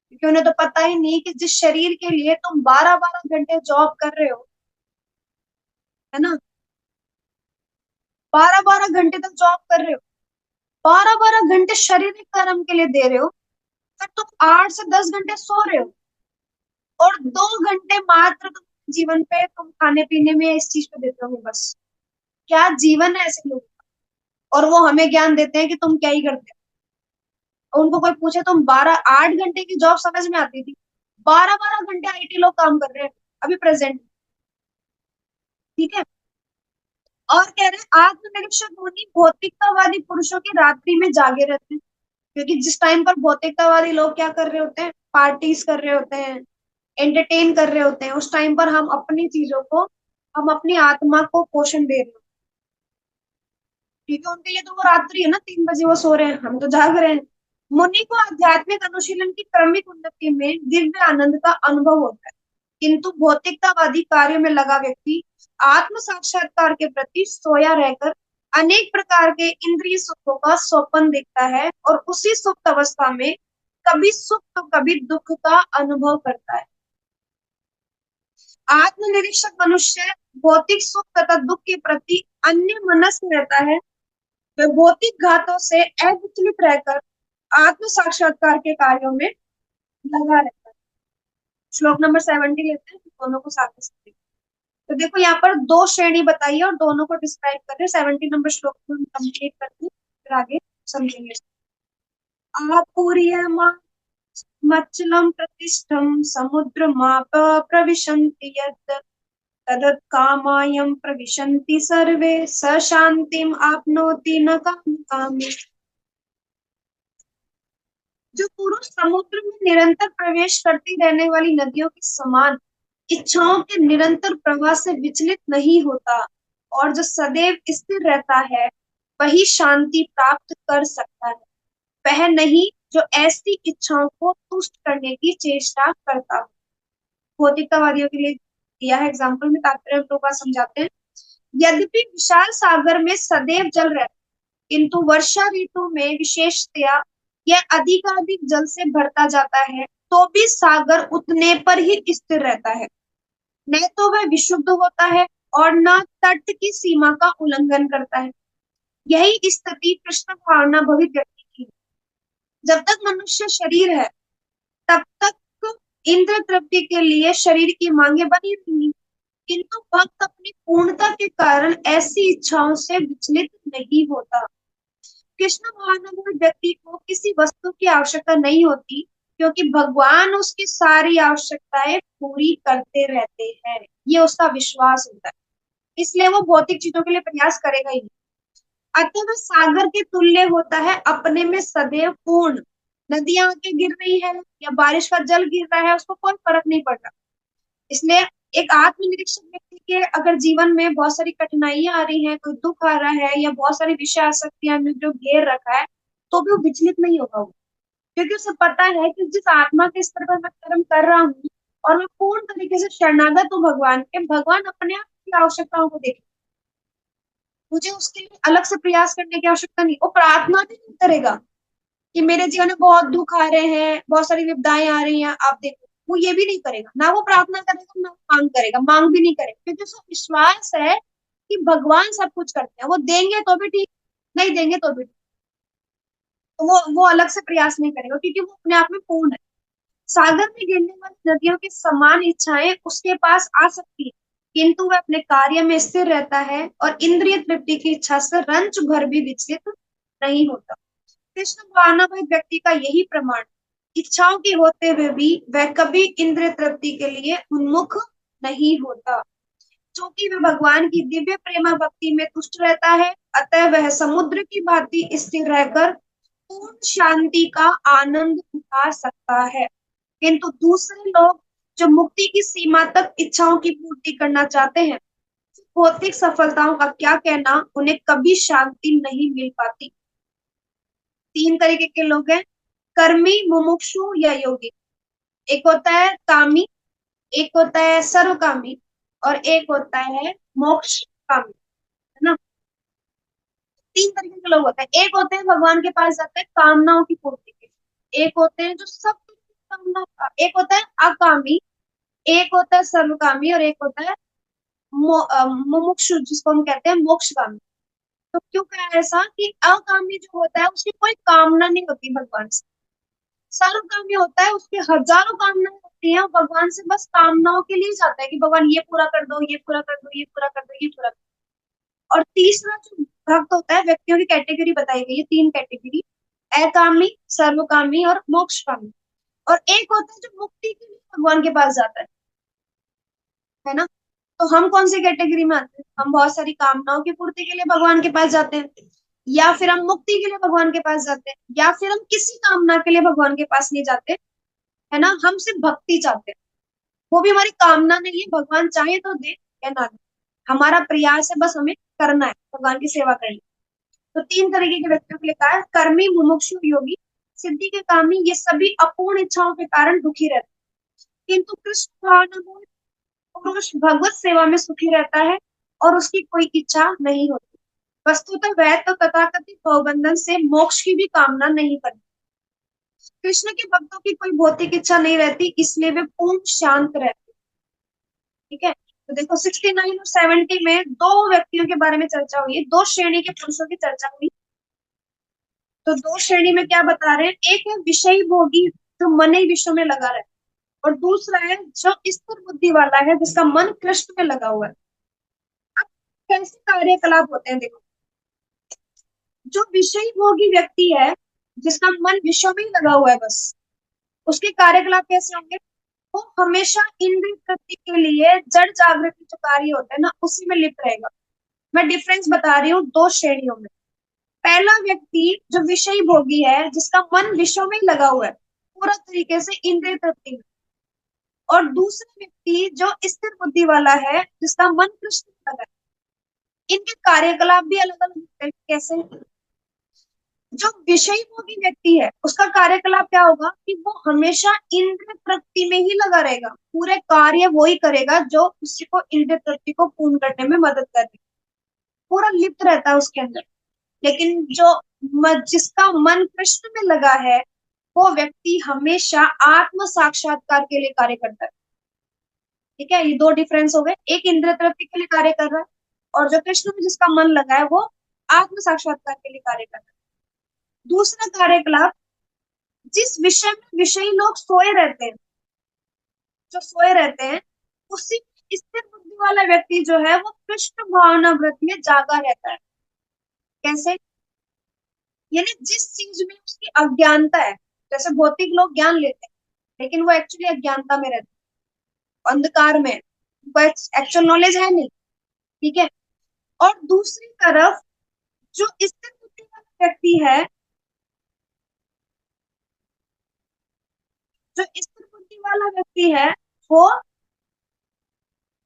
क्योंकि उन्हें तो पता ही नहीं कि जिस शरीर के लिए तुम 12 12 घंटे जॉब कर रहे हो, है ना, 12 12 घंटे तक जॉब कर रहे हो, 12-12 घंटे शारीरिक कर्म के लिए दे रहे हो, फिर तुम 8 से 10 घंटे सो रहे हो, और 2 घंटे मात्र तुम जीवन पे तुम खाने पीने में इस चीज पे देते हो बस। क्या जीवन है ऐसे लोग। और वो हमें ज्ञान देते हैं कि तुम क्या ही करते हो। उनको कोई पूछे तुम 12 8 घंटे की जॉब समझ में आती थी, 12-12 घंटे आईटी लोग काम कर रहे हैं अभी प्रेजेंट। ठीक है। और कह रहे हैं आत्मनिरीक्षक मुनि भौतिकतावादी पुरुषों की रात्रि में जागे रहते हैं, क्योंकि जिस टाइम पर भौतिकतावादी लोग क्या कर रहे होते हैं, पार्टीज कर रहे होते हैं, एंटरटेन कर रहे होते हैं, उस टाइम पर हम अपनी चीजों को, हम अपनी आत्मा को पोषण दे रहे हैं। ठीक है, उनके लिए तो वो रात्रि है ना, 3 बजे वो सो रहे हैं, हम तो जाग रहे हैं। मुनि को आध्यात्मिक अनुशीलन की क्रमिक उन्नति में दिव्य आनंद का अनुभव होता है, किंतु भौतिकतावादी कार्य में लगा व्यक्ति आत्म साक्षात्कार के प्रति सोया रहकर अनेक प्रकार के इंद्रिय सुखों का स्वप्न देखता है, और उसी सुप्त अवस्था में कभी सुख तो कभी दुख का अनुभव करता है। आत्मनिरीक्षक मनुष्य भौतिक सुख तथा दुख के प्रति अन्य मनस्क रहता है। वह भौतिक घातों से अविचलित रहकर आत्म साक्षात्कार के कार्यों में लगा रहता है। श्लोक नंबर 70 लेते हैं, दोनों को साथ में समझेंगे। तो देखो यहाँ पर दो श्रेणी बताई है और दोनों को डिस्क्राइब कर रहे हैं। 70 नंबर श्लोक को हम कंप्लीट करते हैं, फिर आगे समझेंगे। आपूर्यमच्चलं प्रतिष्ठं समुद्रमाप प्रविशन्ति यत् तदत् कामायं प्रविशन्ति सर्वे स शान्तिम् आपनोति न कामकामी। जो पुरुष समुद्र में निरंतर प्रवेश करती रहने वाली नदियों के समान इच्छाओं के निरंतर प्रवाह से विचलित नहीं होता, और जो सदैव स्थिर रहता है, वही शांति प्राप्त कर सकता है। वह नहीं जो ऐसी इच्छाओं को तुष्ट करने की चेष्टा करता हो। भौतिकतावादियों के लिए दिया है एग्जाम्पल में, तात्पर्य हम लोग बात समझाते हैं। यद्यपि विशाल सागर में सदैव जल रहता है, किंतु वर्षा ऋतु में विशेषतया यह अधिकाधिक जल से भरता जाता है, तो भी सागर उतने पर ही स्थिर रहता है। न तो वह विशुद्ध होता है और न तट की सीमा का उल्लंघन करता है। यही स्थिति कृष्ण भावना भवित व्यक्ति की है। जब तक मनुष्य शरीर है, तब तक इंद्र तृप्ति के लिए शरीर की मांगे बनी रहेंगी, किंतु भक्त अपनी पूर्णता के कारण ऐसी इच्छाओं से विचलित नहीं होता। कृष्ण भावनामय व्यक्ति को किसी वस्तु की आवश्यकता नहीं होती, क्योंकि भगवान उसकी सारी आवश्यकताएं पूरी करते रहते हैं, ये उसका विश्वास होता है। इसलिए वो भौतिक चीजों के लिए प्रयास करेगा ही नहीं। अतः वह सागर के तुल्य होता है, अपने में सदैव पूर्ण। नदियां आके गिर रही है या बारिश का जल गिर रहा है, उसको कोई फर्क नहीं पड़ता। इसलिए एक आत्मनिरीक्षक व्यक्ति के अगर जीवन में बहुत सारी कठिनाइयां आ रही हैं, कोई दुख आ रहा है या बहुत सारी विषय आसक्तियां में जो घेर रखा है, तो भी वो विचलित नहीं होगा वो, क्योंकि उसे पता है कि जिस आत्मा के स्तर पर मैं कर्म कर रहा हूँ और मैं पूर्ण तरीके से शरणागत हूँ भगवान के, भगवान अपने आप की आवश्यकताओं को देखेगा। मुझे उसके लिए अलग से प्रयास करने की आवश्यकता नहीं। वो प्रार्थना भी नहीं करेगा कि मेरे जीवन में बहुत दुख आ रहे हैं, बहुत सारी विपदाएं आ रही हैं, आप देखो। वो ये भी नहीं करेगा, ना वो प्रार्थना करेगा ना मांग करेगा, मांग भी नहीं करेगा, क्योंकि उसको विश्वास है कि भगवान सब कुछ करते हैं। वो देंगे तो भी ठीक, नहीं देंगे तो भी ठीक। तो वो अलग से प्रयास नहीं करेगा, क्योंकि वो अपने आप में पूर्ण है। सागर में गिरने वाली नदियों की समान इच्छाएं उसके पास आ सकती है, किंतु वह अपने कार्य में स्थिर रहता है और इंद्रिय तृप्ति की इच्छा से रंच भर भी विचलित नहीं होता। कृष्ण भावनामय व्यक्ति का यही प्रमाण, इच्छाओं के होते हुए भी वह कभी इंद्रिय तृप्ति के लिए उन्मुख नहीं होता। क्योंकि वह भगवान की दिव्य प्रेमा भक्ति में तुष्ट रहता है, अतः वह समुद्र की भांति स्थिर रहकर पूर्ण शांति का आनंद उठा सकता है। किंतु दूसरे लोग जो मुक्ति की सीमा तक इच्छाओं की पूर्ति करना चाहते हैं, भौतिक सफलताओं का क्या कहना, उन्हें कभी शांति नहीं मिल पाती। 3 तरीके के लोग हैं, कर्मी, मुमुक्षु या योगी। एक होता है कामी, एक होता है सर्वकामी, और एक होता है मोक्ष कामी, है ना। 3 तरीके के लोग होते हैं। एक होते हैं भगवान के पास जाते हैं कामनाओं की पूर्ति के लिए। एक होते हैं जो सब कुछ कामना, एक होता है अकामी, एक होता है सर्वकामी, और एक होता है मुमुक्षु, जिसको हम कहते हैं मोक्षकामी। तो क्यों कहा ऐसा कि अकामी जो होता है उसकी कोई कामना नहीं होती भगवान से, सर्वकामी होता है उसकी हजारों कामनाएं होती हैं, वो भगवान से बस कामनाओं के लिए जाता है कि भगवान ये पूरा कर दो, ये पूरा कर दो, ये पूरा कर दो, ये पूरा कर दो। और तीसरा जो भक्त होता है, व्यक्तियों की कैटेगरी बताई गई है, तीन कैटेगरी, अकामी, सर्वकामी और मोक्षकामी। और एक होता है जो मुक्ति के लिए भगवान के पास जाता है ना। तो हम कौन सी कैटेगरी में आते हैं? हम बहुत सारी कामनाओं की पूर्ति के लिए भगवान के पास जाते हैं, या फिर हम मुक्ति के लिए भगवान के पास जाते हैं, या फिर हम किसी कामना के लिए भगवान के पास नहीं जाते, है ना, हम सिर्फ भक्ति चाहते हैं। वो भी हमारी कामना नहीं है, भगवान चाहे तो दे या ना दे, हमारा प्रयास है बस हमें करना है, भगवान की सेवा करनी। तो तीन तरीके के व्यक्तियों के लिए कहा है, कर्मी, मुमुक्षु, योगी। सिद्धि के कामी ये सभी अपूर्ण इच्छाओं के कारण दुखी रहते हैं, किंतु कृष्ण भावना पुरुष भगवत सेवा में सुखी रहता है और उसकी कोई इच्छा नहीं होती। वस्तुतः वह तो तथाकथित भवबंधन से मोक्ष की भी कामना नहीं करती। कृष्ण के भक्तों की कोई भौतिक इच्छा नहीं रहती, इसलिए वे पूर्ण शांत रहते। ठीक है, तो देखो 69 और 70 में दो व्यक्तियों के बारे में चर्चा हुई है, दो श्रेणी के पुरुषों की चर्चा हुई। तो दो श्रेणी में क्या बता रहे हैं, एक है विषयी भोगी जो मन ही विषयों में लगा रहे, और दूसरा है जो स्थिर बुद्धि वाला है जिसका मन कृष्ण में लगा हुआ है। अब कैसे कार्यकलाप होते हैं देखो, जो विषयी भोगी व्यक्ति है जिसका मन विषयों में ही लगा हुआ है बस, उसके कार्यकलाप कैसे होंगे? वो हमेशा इंद्रिय तृप्ति के लिए जड़ जागृति जो कार्य होता है ना उसी में लिप्त रहेगा। मैं डिफरेंस बता रही हूँ दो श्रेणियों में। पहला व्यक्ति जो विषयी भोगी है जिसका मन विषयों में ही लगा हुआ है पूरा तरीके से इंद्रिय तृप्ति में, और दूसरा व्यक्ति जो स्थिर बुद्धि वाला है जिसका मन कृष्ण में लगा है। इनके कार्यकलाप भी अलग अलग होते हैं। कैसे? जो विषयी भोगी व्यक्ति है उसका कार्यकलाप क्या होगा कि वो हमेशा इंद्रिय तृप्ति में ही लगा रहेगा, पूरे कार्य वो ही करेगा जो उसको इंद्रिय तृप्ति को पूर्ण करने में मदद करे, पूरा लिप्त रहता है उसके अंदर। लेकिन जो जिसका मन कृष्ण में लगा है वो व्यक्ति हमेशा आत्म साक्षात्कार के लिए कार्य करता है। ठीक है, ये दो डिफरेंस हो गए, एक इंद्रिय तृप्ति के लिए कार्य कर रहा है और जो कृष्ण में जिसका मन लगा है वो आत्म साक्षात्कार के लिए कार्य कर रहा है। दूसरा कार्यकलाप, जिस विषय में विषयी लोग सोए रहते हैं, जो सोए रहते हैं, उसी स्थिर बुद्धि वाला व्यक्ति जो है वो कृष्ण भावना व्रत में जागा रहता है। कैसे? यानी जिस चीज में उसकी अज्ञानता है, जैसे भौतिक लोग ज्ञान लेते हैं लेकिन वो एक्चुअली अज्ञानता में रहते हैं, अंधकार में, उनको एक्चुअल नॉलेज है नहीं। ठीक है, और दूसरी तरफ जो स्थिर बुद्धि वाला व्यक्ति है, जो स्थिर बुद्धि वाला व्यक्ति है वो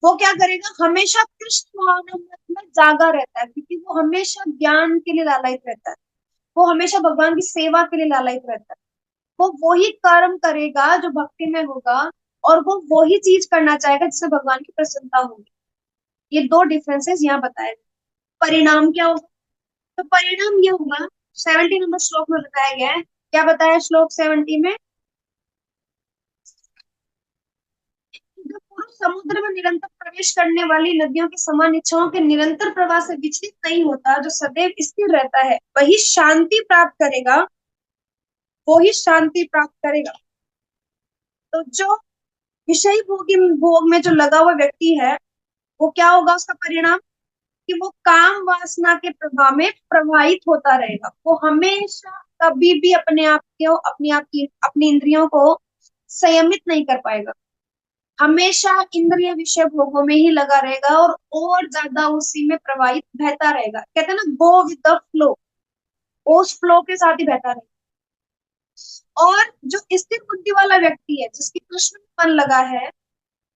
वो क्या करेगा, हमेशा कृष्ण भावना में जागा रहता है, क्योंकि वो हमेशा ज्ञान के लिए लालयित रहता है, वो हमेशा भगवान की सेवा के लिए लालयित रहता है। वो वही कर्म करेगा जो भक्ति में होगा, और वो वही चीज करना चाहेगा जिससे भगवान की प्रसन्नता होगी। ये दो डिफरेंसेस यहाँ बताए गए। परिणाम क्या होगा? तो परिणाम ये होगा, 70 नंबर श्लोक में बताया गया है। क्या बताया श्लोक 70 में? जो पुरुष समुद्र में निरंतर प्रवेश करने वाली नदियों के समान इच्छाओं के निरंतर प्रवाह से विचलित नहीं होता, जो सदैव स्थिर रहता है, वही शांति प्राप्त करेगा, वो ही शांति प्राप्त करेगा। तो जो विषयी भोगी भोग में जो लगा हुआ व्यक्ति है, वो क्या होगा उसका परिणाम, कि वो काम वासना के प्रभाव में प्रभावित होता रहेगा। वो हमेशा कभी भी अपने आप को, अपनी आप की अपनी इंद्रियों को संयमित नहीं कर पाएगा, हमेशा इंद्रिय विषय भोगों में ही लगा रहेगा और ज्यादा उसी में प्रवाहित बहता रहेगा। कहते हैं ना, गो विद द फ्लो, उस फ्लो के साथ ही बहता रहेगा। और जो स्थिर बुद्धि वाला व्यक्ति है जिसकी कृष्ण में मन लगा है,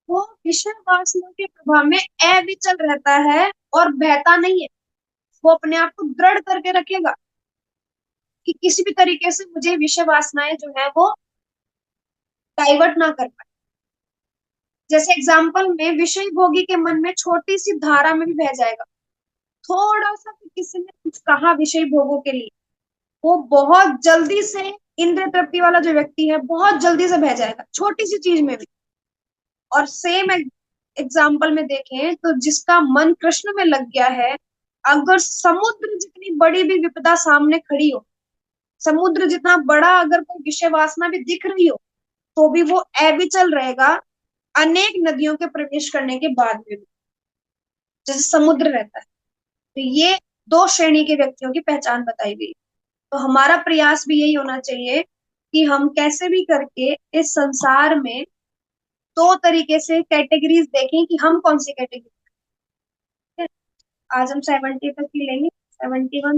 वो विषय वासना के प्रभाव में अविचल रहता है और बहता नहीं है। वो अपने आप को दृढ़ करके रखेगा कि किसी भी तरीके से मुझे विषय वासनाएं जो है वो डाइवर्ट ना कर पाए। जैसे एग्जाम्पल में, विषय भोगी के मन में छोटी सी धारा में भी बह जाएगा, थोड़ा सा भी किसी ने कुछ कहा विषय भोगों के लिए, वो बहुत जल्दी से, इंद्रिय तृप्ति वाला जो व्यक्ति है बहुत जल्दी से बह जाएगा छोटी सी चीज में भी। और सेम एग्जाम्पल में देखें तो जिसका मन कृष्ण में लग गया है, अगर समुद्र जितनी बड़ी भी विपदा सामने खड़ी हो, समुद्र जितना बड़ा अगर कोई विषय वासना भी दिख रही हो, तो भी वो अविचल रहेगा अनेक नदियों के प्रवेश करने के बाद में भी, जैसे समुद्र रहता है। तो ये दो श्रेणी के व्यक्तियों की पहचान बताई गई। तो हमारा प्रयास भी यही होना चाहिए कि हम कैसे भी करके इस संसार में दो तरीके से कैटेगरीज देखें कि हम कौन सी कैटेगरी। आज हम 70 तक ही लेंगे, 71।